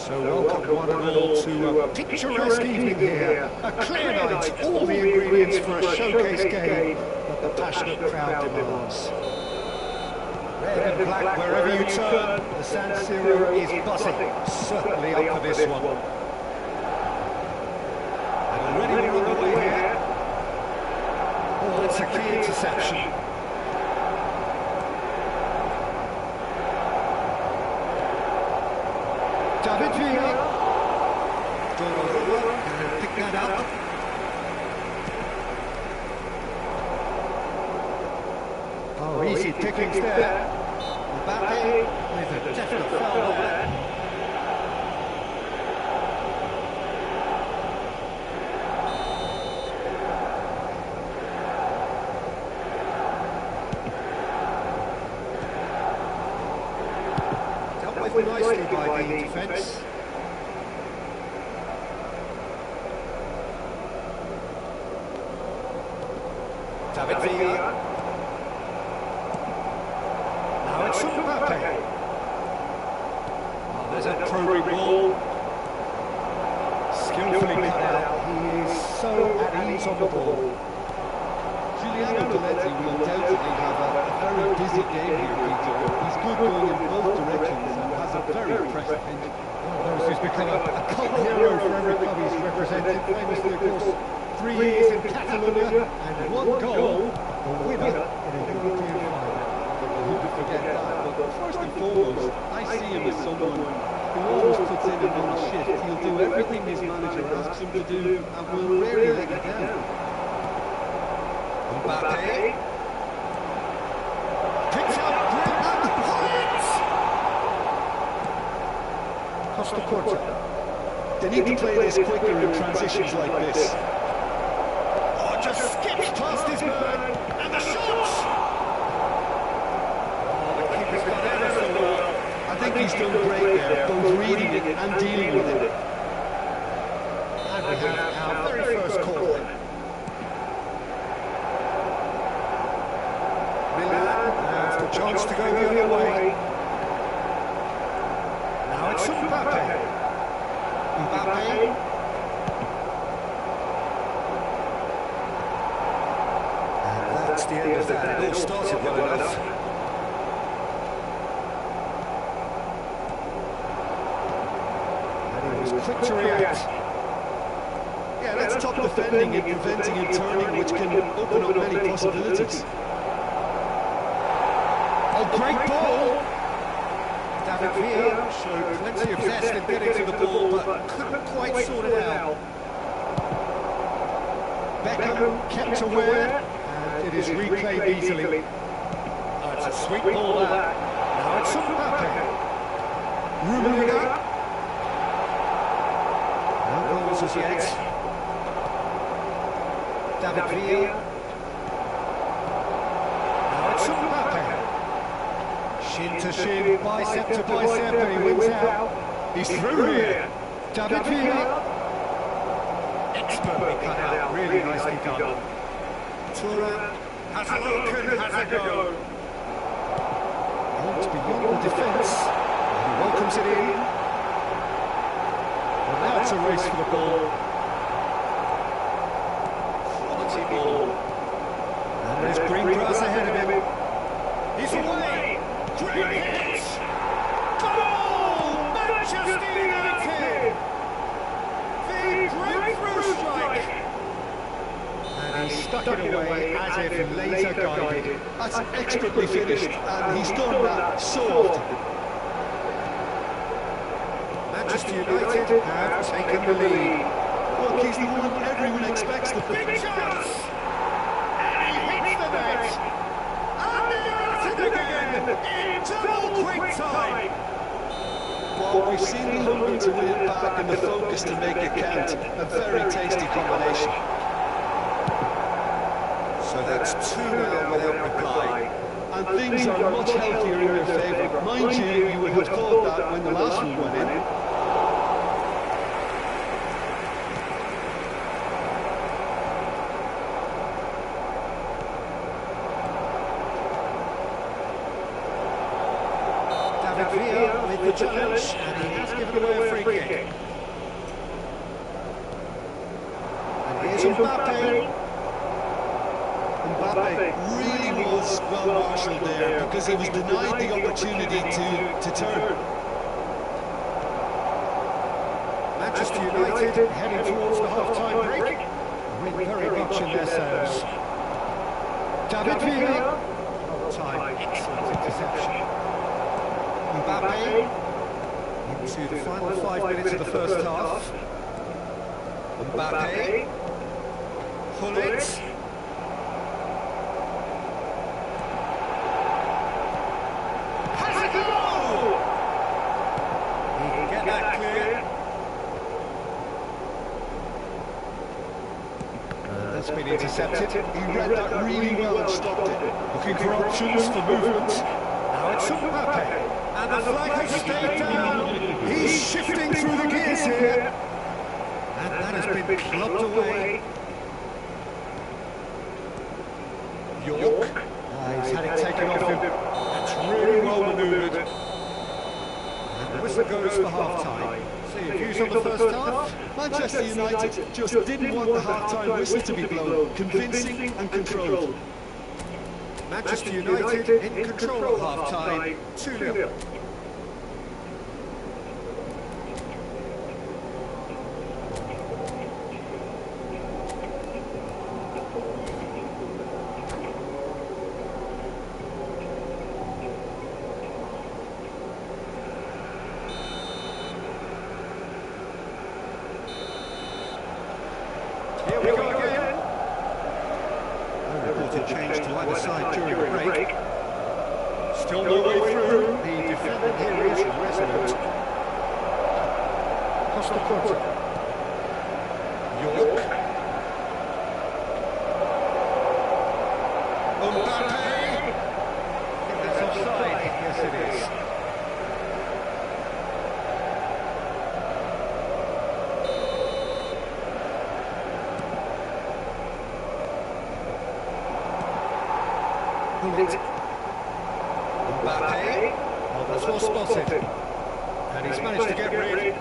So welcome one and all to a picturesque evening here. A clear night, all the ingredients for a showcase game that the passionate crowd demands. Red and black wherever you turn, the San Siro is buzzing. Certainly up for this one. And already we're on the way here. Oh, that's a key interception. David Villa. Donnarumma can pick that up. Oh, easy pickings there. Mbappe with a definite foul there. Dealt with nicely by the defence. David Villa. Now it's Mbappe. Oh, there's a probing ball. Skillfully cut out. He is so at ease on the ball. Giuliano Deletti will undoubtedly have a very busy game here, Peter. He's good going in both directions and has a very impressive engine. Well, he's become a cult hero for every club he's represented. Famously, of course, 3 years in Catalonia and 1 goal, the winner in a European final. Who could forget that? But first and foremost, I see him as someone who always puts in another shift. He'll do everything his manager asks him to do and will rarely let it down. Mbappe picks up Griezmann, points! Costa Curta. They need to play this quicker in transitions like this. Oh, just skips past his man, and the shot! Oh, the keeper's got ever so well. I think he's done great there, both reading it and dealing with it. And we have our very first call. Milan has the chance to go the other way. Now it's Mbappe. Mbappe. And that's the end of that. It all started well enough. And he was quick to react. Yeah, that's top defending and preventing and turning, which can open up many possibilities. Oh, great ball! David Villa showed plenty of zest in getting to the ball, but couldn't quite sort it out. Beckham kept aware, and it is reclaimed easily. Oh, it's a sweet ball that. Now it's Mbappe. Rummenigge. No goals as yet. David Villa. Now it's Mbappe. Shin to shin, bicep to bicep, and he wins out. He's through here. David Villa. Expertly cut out, really nicely done. Thuram has a look and has a go. Looked beyond the defence. He welcomes it in. Well, now it's a race for the ball. Quality ball. And there's green grass ahead of him. He's away. Great hit! Goal! Manchester United! The breakthrough strike! And he stuck it away as if laser guided. That's expertly finished, and he's done that so often. Manchester United have taken the lead. Look, he's the one everyone expects to Big chance! And he hits the net! In double quick time! Well, we've seen the hunger to win it back and the focus to make it count. A very tasty combination. So that's 2-0 without reply. And things are much healthier in their favour. Mind you, you would have thought that when the last one went in. David Villa with the challenge, and he has given away a free kick. Here's Mbappe. Mbappe really was well marshalled there because he was denied the opportunity to turn. Manchester United heading towards the half-time break. With very much in their sails. David Villa. Time, excellent interception. Mbappe. Into the final 5 minutes of the first half. Mbappe. Gullit. Has a goal! He can get that clear. That's been intercepted. He read that really well and stopped it. Looking for options for movement. Now it's Mbappe. And the flag has stayed down. He's shifting through the gears here. And that has been clubbed away. York. He's had it taken off him. That's really well manoeuvred. And the whistle goes for half-time. So your views on the first half? Manchester United just didn't want the half-time whistle to be blown. Convincing and controlled. Manchester United in control at half-time, 2-0. Here we go again. No reported change to either side during the break. Still no way through. The defender here is resolute. Costa Curta. York. Mbappe. I think that's offside. Yes, it is. Mbappe. Oh, that's well spotted. And he's managed to get rid.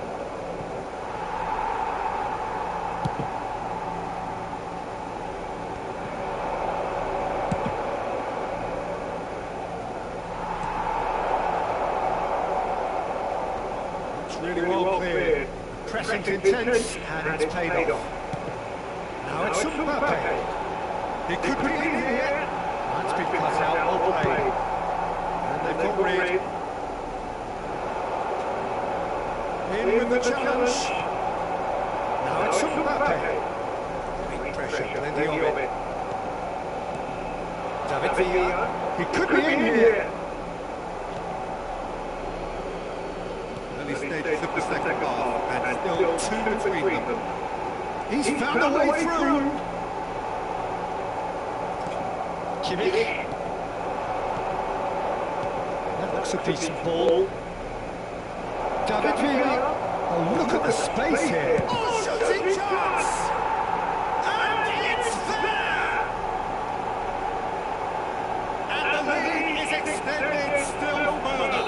It's really well cleared. Pressing's intense, and it's paid off. Now it's Mbappe. He could be in here. That's been cut out, well played. And they've got rid. In with the challenge. Now it's Mbappe. Big pressure, plenty of it. David Villa. He could be in here. Early stages of the second half, and still 2 between them. He's found a way through. Kimmich. That looks a decent ball. David Villa. Oh, look at the space here. Oh, shooting chance! And it's there! And the lead is extended still further.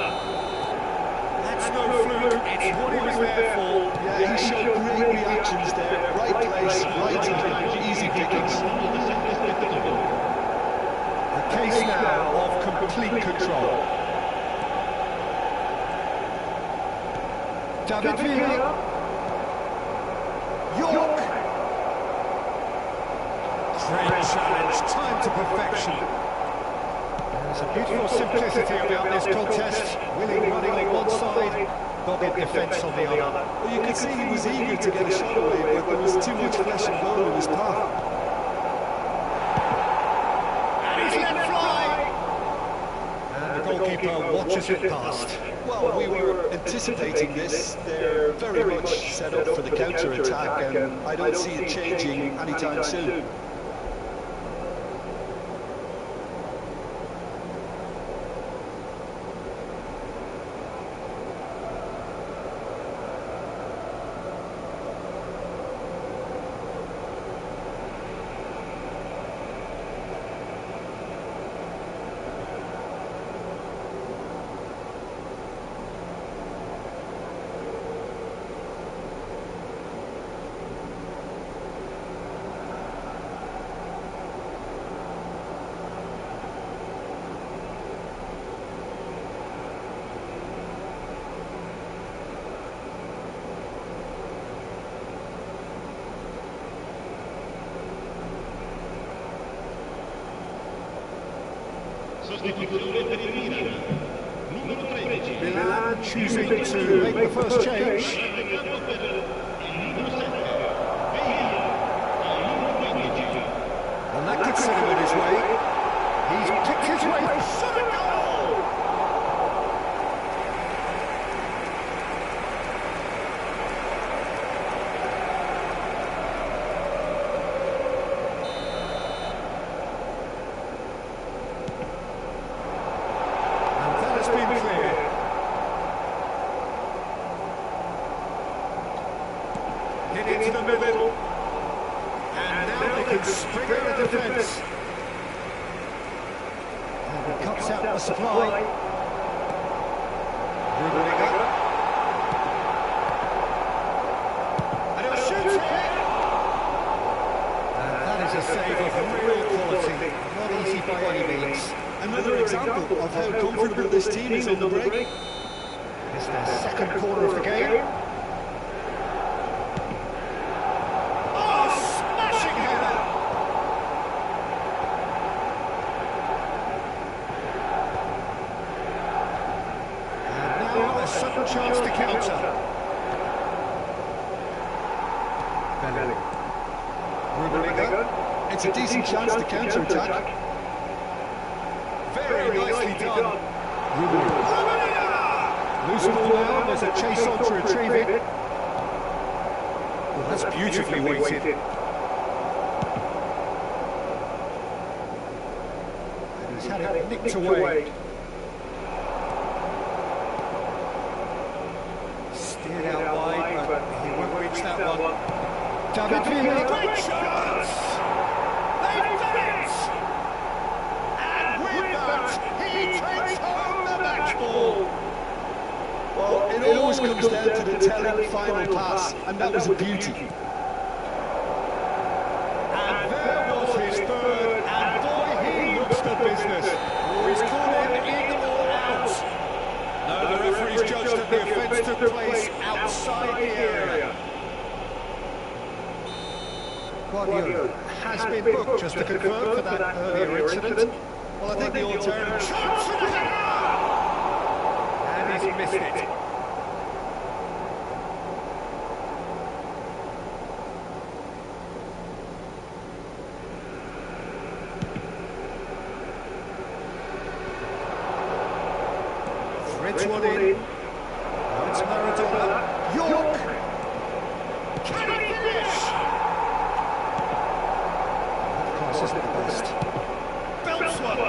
That's no fluke, it's what he was there for. Yeah, he showed great reactions there. Right place, right time, easy pickings. A case now of complete control. David Villa. York. Great challenge, time to perfection. There's a beautiful simplicity about this contest. Willing running on one side, dogged defence on the other. Well, you could see he was eager to get a shot away, but there was too much flesh and bone in his path. And he's let fly. And the goalkeeper watches it past. Well, we were anticipating this. They're very much set up for the counter-attack, and I don't see it changing anytime soon. Sostituzione per il Milan. Numero 13. Milan choosing to make the first change. And that could set him on his way. He's picked his way for the goal! And that has been clear. Hit into the middle. And now they can spring out of defence. And he cuts out the supply. Rudiger. And he'll shoot here. And that is a save of real quality. Not easy by any means. Another example of how comfortable this team is on the break. It's their second corner of the game. Oh, smashing header! And now a sudden chance to counter. Bellingham. Rudiger. It's a decent chance to counter-attack. Very nicely done. Rudiger. Loose ball now, there's a chase on to retrieve it. Well, that's beautifully weighted. And he's had it nicked away. Steered out wide, but he won't reach that one. David Villa, great chance! They've done it! And with that, he takes home the match ball! Well, it always comes down to the telling final pass, and that was a beauty. And there was his third, and boy, he looks the business. Oh, he's called in or out. No, the referee's judged that the offence took place outside the area. Guardiola has been booked, just to confirm, for that earlier incident. Well, I think the alternative... Chance for the header! And he's missed it. Threads one in. Now it's Maradona. York! Can he finish? That class isn't the best. Belts one! Oh,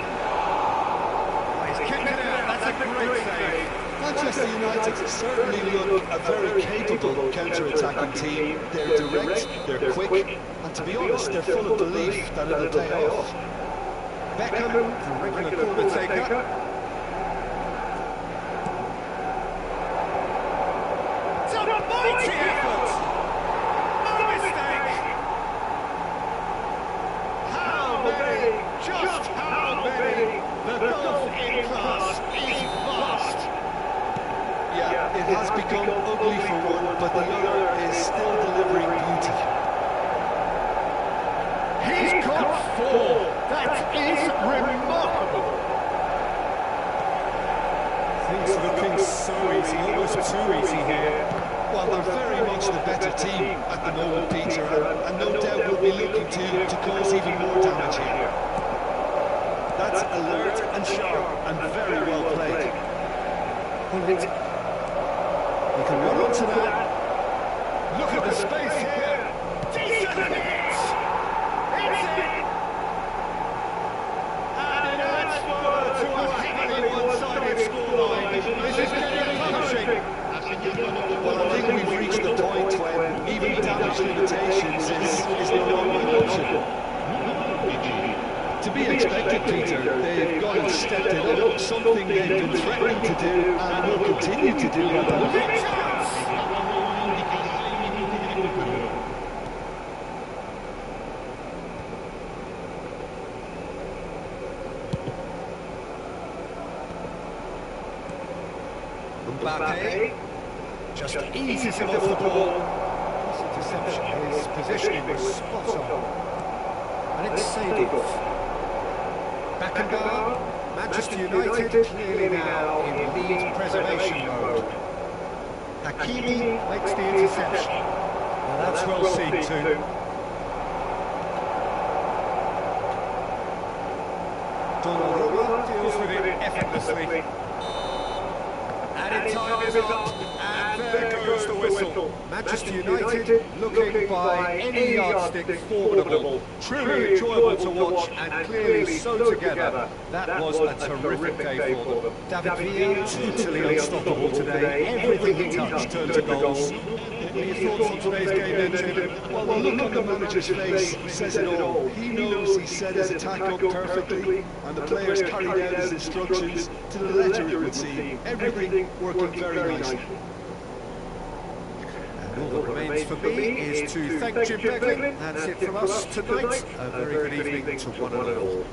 he's kicked it out. That's a great save. Manchester United certainly look a very capable counter-attacking team. They're direct, they're quick, and to be honest, they're full of belief that it'll pay off. Beckham, the regular corner taker. It's a mighty effort! No mistake! How many? Just how many? The gulf in class is vast! Yeah, it has become ugly for one, but the other is still delivering beauty. He's got four! That is remarkable! Things are looking so easy, almost too easy here. Well, they're very much the better team at the moment, Peter, and no doubt will be looking to cause even more damage here. That's alert and sharp and very well played. You can run onto that. Look at the space here. Decent hit! It's in! And it adds further to a heavily one-sided scoreline. This is getting punishing. Well, I think we've reached the point when even damage limitations is no longer an option. To be expected, Peter, they've gone and stepped it up, something they've been threatening to do and will continue to do. Big chance! Mbappe just eases him off the ball. His interception, his positioning was spot on. And it's Seedorf. Beckenbauer. Manchester United clearly now in lead preservation mode. Hakimi makes the interception. Now that's well seen too. Donnarumma deals with it effortlessly. Added time is up, and there goes the whistle. Manchester United looking by any yardstick formidable. Truly enjoyable to watch, and clearly so together. That was a terrific day for them. David Villa, totally unstoppable today. Everything he touched turned to goals. Any thoughts on today's game then, Jim? Well, the look on the manager's face says it all. He knows he set his attack up perfectly, and the players carried out his instructions to the letter, it would seem. Everything working very nicely. And all that remains for me is to thank Jim Beglin. That's it from us tonight. A very good evening to one and all.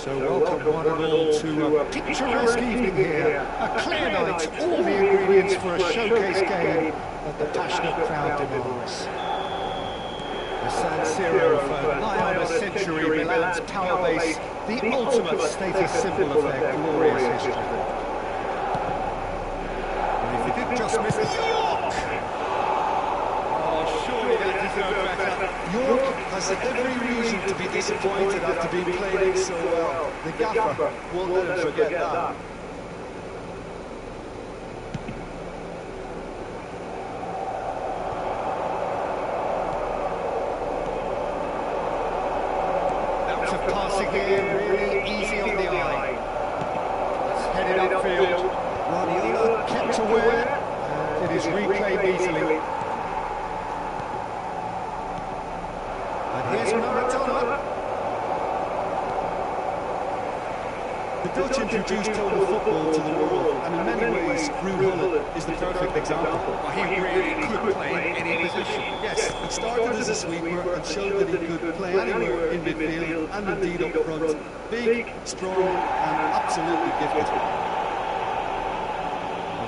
So welcome one and all to a picturesque evening here. A clear night, all the ingredients for a showcase game that the passionate crowd demands. The San Siro for nigh on a century, Milan's power base, the ultimate status symbol of their glorious history. And if you did just miss the York! Oh, surely that deserved better. York has every reason to be disappointed after being played so well. The gaffer won't let him forget that. Out of passing here, really easy on the eye. It's headed upfield. Guardiola kept aware, and it is reclaimed easily. Here's Maradona. The Dutch introduced total football to the world, and in many ways, Ruud Gullit is the perfect example. He really could play in any position. Yes, he started as a sweeper and showed that he could play anywhere in midfield and indeed up front. Big, strong, and absolutely gifted.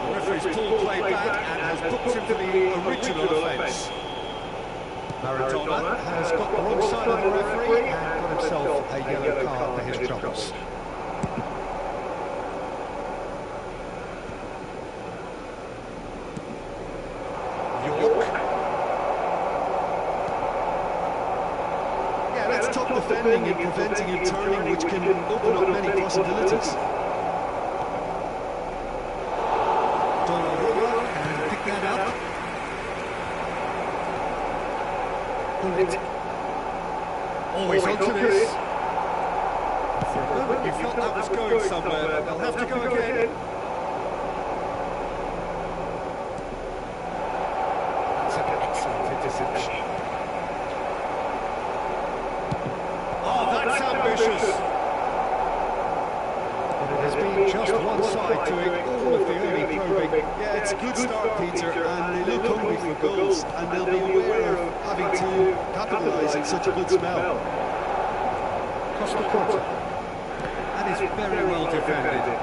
The referee's pulled play back and has booked him for the original offence. Maradona has got the wrong side of the referee and got himself a yellow card for his troubles. York. Yeah, that's top defending and preventing him turning, which can open up many possibilities. Donnarumma can pick that up. Always onto this. For a moment you felt that was going somewhere, but they'll have to go again. That's an excellent interception. Oh, that's ambitious. But it has been just one side doing all of the early probing. Yeah, it's a good start, Peter, and they look hungry for goals, and they'll be aware of having to capitalise in such a good spell. Costa Curta. That is very well defended.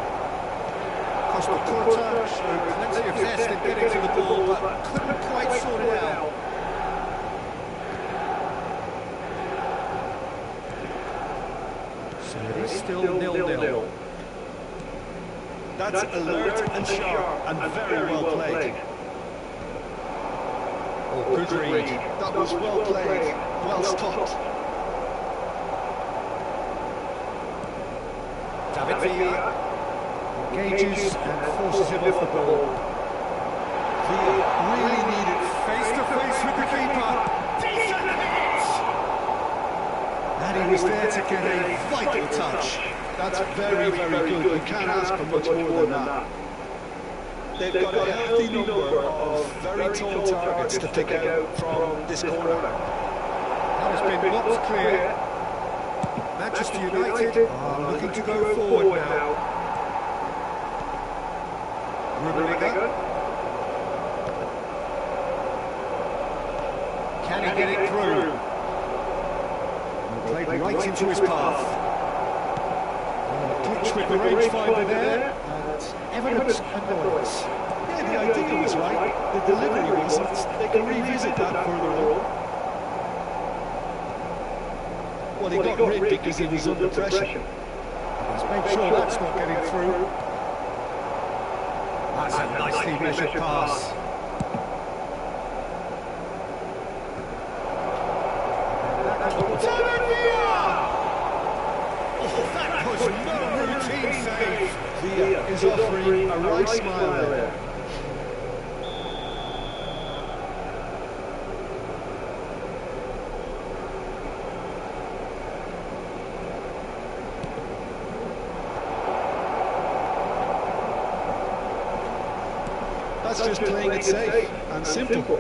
Costa Curta showed plenty of zest in getting to the ball, but couldn't quite sort it out. So it is still 0-0. That's alert and sharp and very well played. Oh, good read. That was well played, well stopped. David Villa engages and forces him off the ball. Villa really needed Face to face with the keeper. Decent hit! And he was there to get a vital touch. That's very, very good. You can't ask for much more than that. They've got a healthy number of very tall targets to pick out from this corner. That has been lots clear. Manchester United are looking to go forward now. Rummenigge. Can he get it through? Played right into his path. Glitch with the rangefinder there, and evidence annoyance. Yeah, the idea was right. The delivery wasn't. They can revisit that further on. Well, he got rid because he was under pressure. Let's make sure that's not getting through. That's a nicely measured pass. David Villa! Oh, that was no routine save. Villa is offering a right smile there. That's just playing it safe and simple.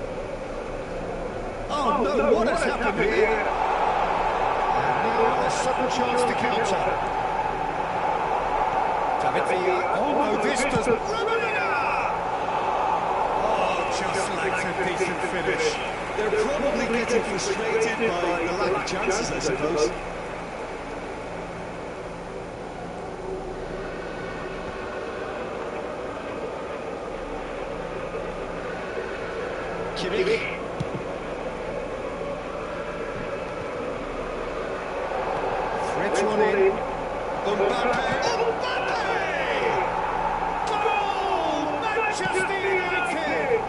Oh no, what has happened here? And now a sudden chance to counter. David Villa, oh no, this does... Rummenigge! Oh, just like a decent finish. They're probably getting frustrated by the lack of chances, I suppose. Threads one in. Mbappe! Goal! Manchester United!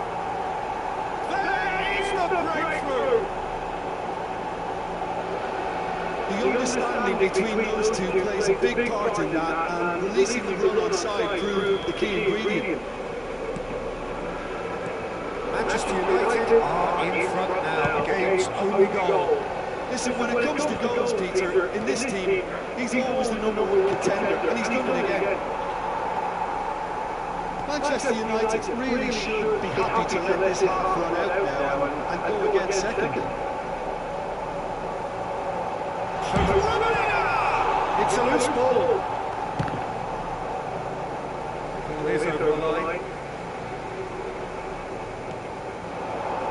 There is the breakthrough! The understanding between those two plays a big part in that, and releasing the run on side proved the key ingredient. Manchester United are in front now, the game's only goal. Listen, when it comes to goals, Peter, in this team, he's always the #1 contender, and he's done it again. Manchester United really should be happy to let this half run out now and go again second. It's a loose ball. Ball is over the line.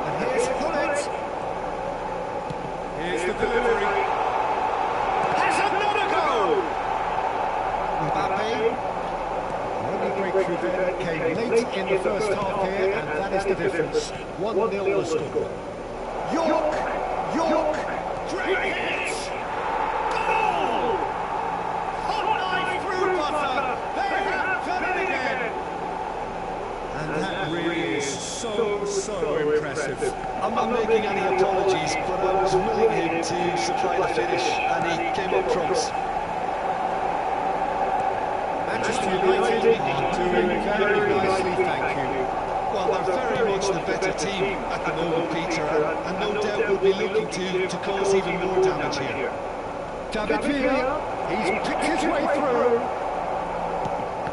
And here's Gullit. Here's the delivery. Has another goal! Mbappe. The only breakthrough there came late in the first half here, and that is the difference. 1-0 the score. York! Great hit! Goal! Hot knife through butter! They have done it again! And that really is so impressive. I'm not making any apologies, but I was willing him to supply the finish, and he came up trumps. Manchester United are doing very nicely, thank you. Well, they're very much the better team at the moment, Peter, and no doubt will be looking to cause even more damage here. David Villa, he's picked his way through.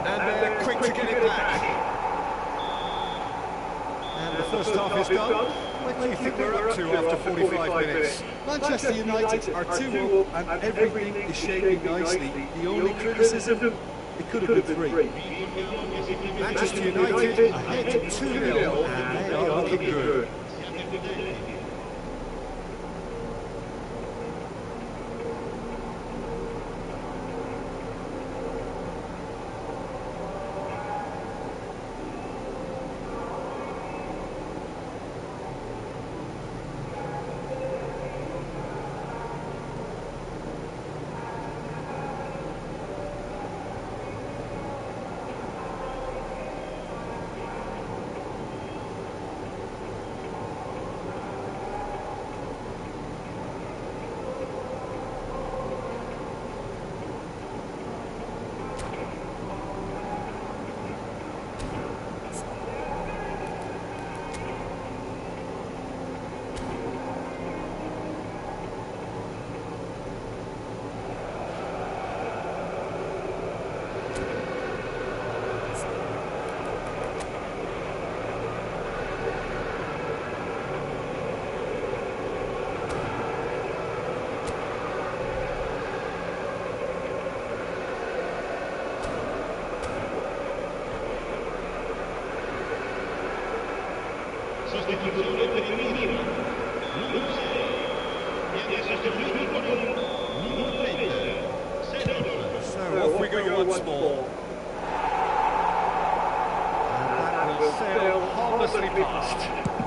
And they're quick to get it back. And the first half is done. What do you think we're up to after 45 minutes? Manchester United are 2-0 and everything is shaping nicely. The only criticism, it could have been 3. Manchester United ahead 2-0 and they are looking good. Sostituzione per il Milan, numero 6. Viene sostituito con numero 30, Sedorf. So off we go once more. And that will sail harmlessly past.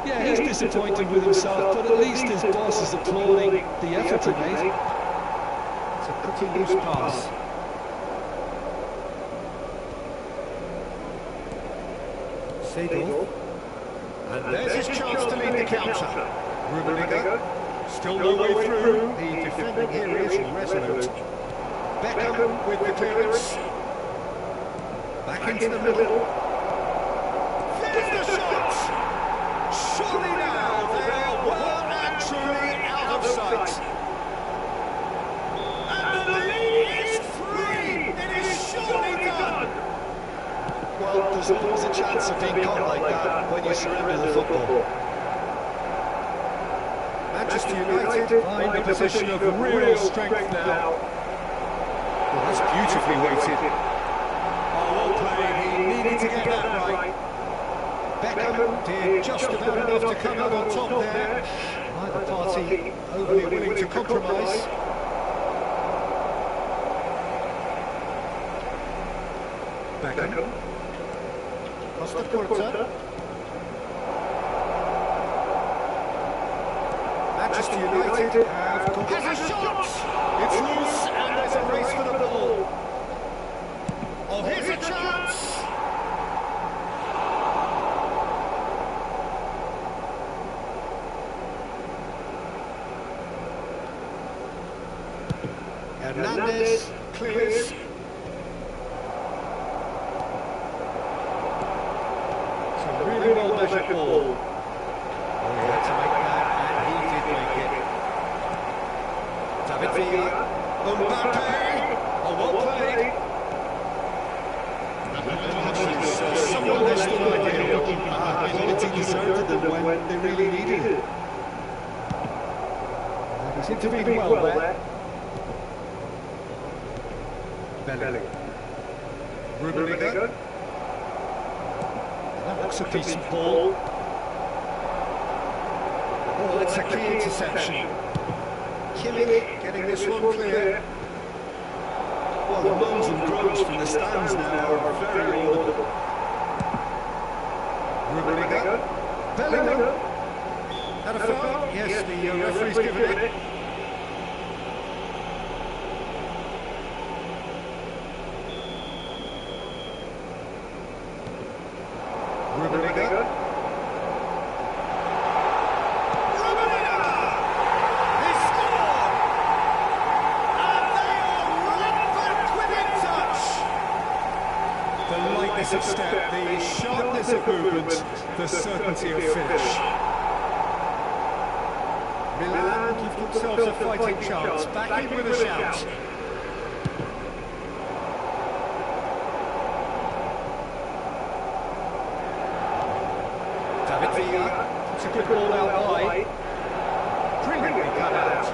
Yeah, he's disappointed with himself, but at least his boss is applauding the effort he made. It's a pretty loose pass. Seedorf. And there's his chance to lead the counter. Rummenigge, still no way through. The defending here is resolute. Beckham with the clearance. Back into the middle. There's the shot! Surely now they're well and truly out of sight. And the lead is 3! It is surely done! Well, there's always a chance of being caught like that when you surrender the football. Manchester United find a position of real strength now. Well, that's beautifully weighted. Oh, well played. He needed to get that right. Beckham did just about enough to come out on top there. Neither party overly willing to compromise. Beckham. Costa Curta. Manchester United have got has a shot! It's loose and there's a race for the ball. Oh, here's a chance! Hernandez clears. It's a really well measured ball. Oh, he had to make that, and he did make it. David Villa, Mbappe, oh, well played. Somewhat less than ideal. Quality deserted them when they really needed it. He's intervening well there. Bellingham. Rummenigge. That looks a decent ball. Oh, it's a key interception. Kimmich getting this one clear. Well, the moans and groans from the stands now are very audible. Rummenigge. Bellingham. Had a foul? Yes, the referee's given it. Rummenigge. He scored! And they are rampant within touch! The lightness of step, the sharpness of movement, the certainty of finish. Milan give themselves a fighting chance, back in with a shout. David Villa, it's a good ball out wide. Brilliantly cut out.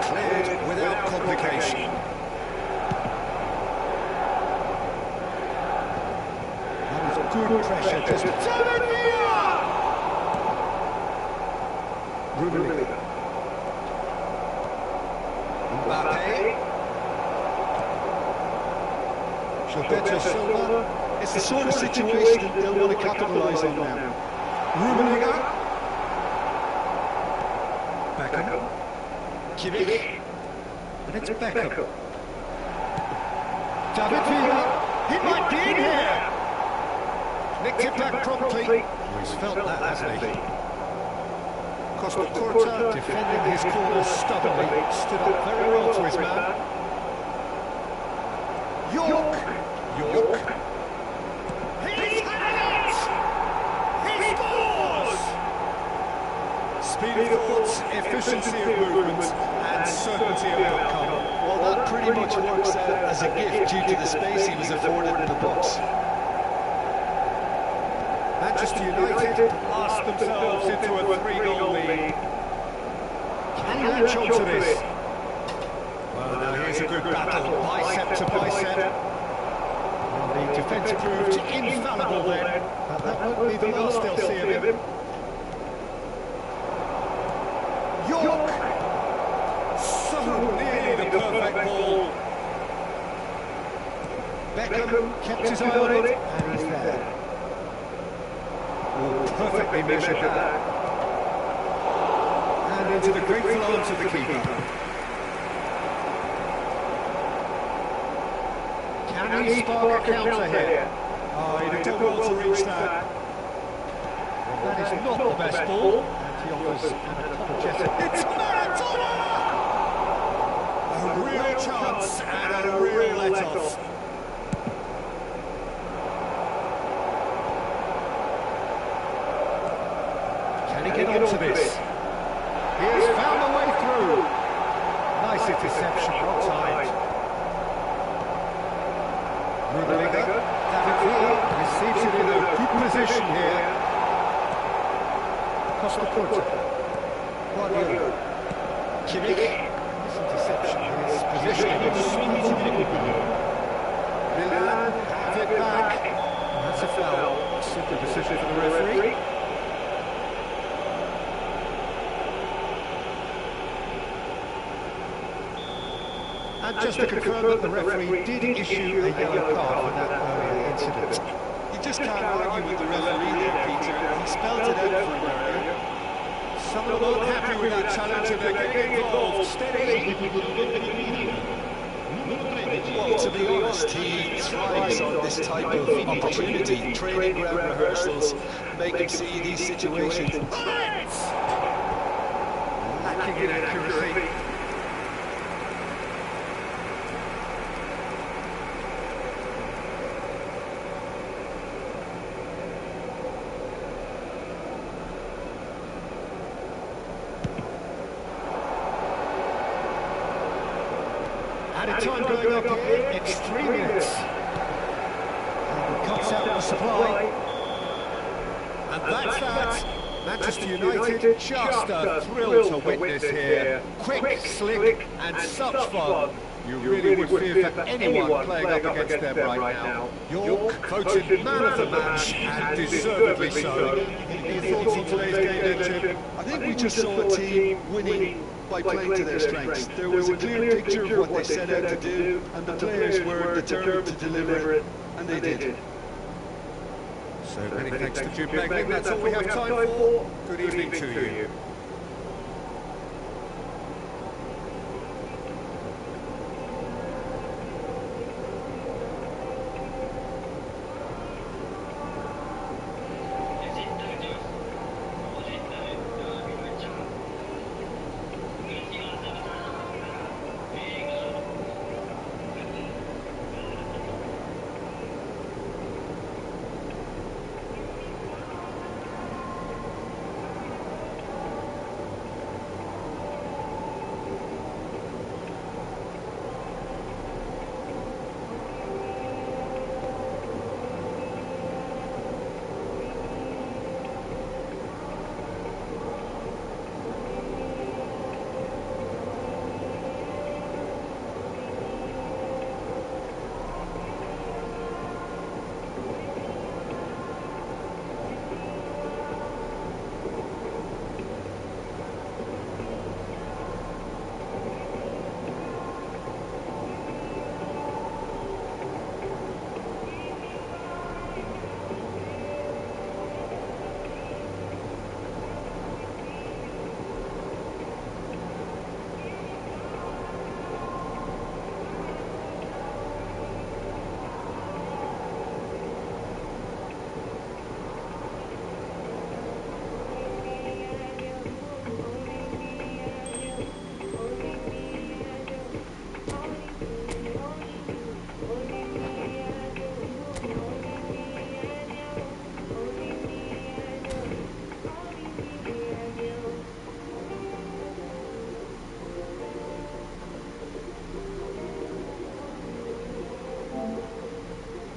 Cleared without complication. That was good pressure, just David Villa! Rummenigge. Mbappe. Gilberto Silva. It's the sort of situation they'll want to capitalise on now. Rummenigge. Beckham. Kimmich. And it's Beckham. David Villa. He might be in here. Nicked it back promptly. Oh, he's felt that, hasn't he? Costa Curta defending his corner stubbornly. Stood up very well to his man. York. He's had it! He scores! Speed of thought, efficiency of movement, and certainty of outcome. Well, that pretty much works out as a gift due to the space he was afforded in the box. Manchester United blast themselves into a 3-goal lead. Can he latch on to this? Well, now here's a good battle, bicep to bicep. Well, the defence proved infallible then, but that won't be the last they'll see of him. York! So nearly the perfect ball. Beckham kept his eye on it, and he's there. Oh, perfectly measured that. And into the grateful arms of the keeper. Can he spark a counter here? Oh, he'd have done well to reach that. Well, that is not the best ball. And he offers an apologetic. It's Maradona! A real chance and a real let-off. Can he get onto this? He has found a way through. Nice interception, well timed. Rummenigge, David Villa receives it in a good position here. Costa Curta. Guardiola. Kimmich. This interception, his positioning is suitable. Milan have it back. And that's a foul. Simple decision for the referee. And just to confirm that the referee did issue a yellow card for that earlier incident. You just can't argue with the referee there, Peter. He spelled it out for you earlier. So Some of them aren't happy with that challenge and they're getting involved. Steady. Well, to be honest, he thrives on this type of opportunity. Training ground rehearsals make him see these situations. Lacking in accuracy. Added time going up here, it's 3 minutes. And cuts out the supply. And that's that. Manchester United, just a thrill to witness here. Quick, slick, and such fun. You really would fear for anyone playing up against them right now. York voted man of the match, and deservedly so. Your thoughts on today's game, then, Jim? I think we just saw a team winning by playing to their strengths. There was a clear picture of what they set out to do, and the players were determined to deliver it, and they did. So many thanks to Jim Beglin. That's all we have time for. Good evening to you.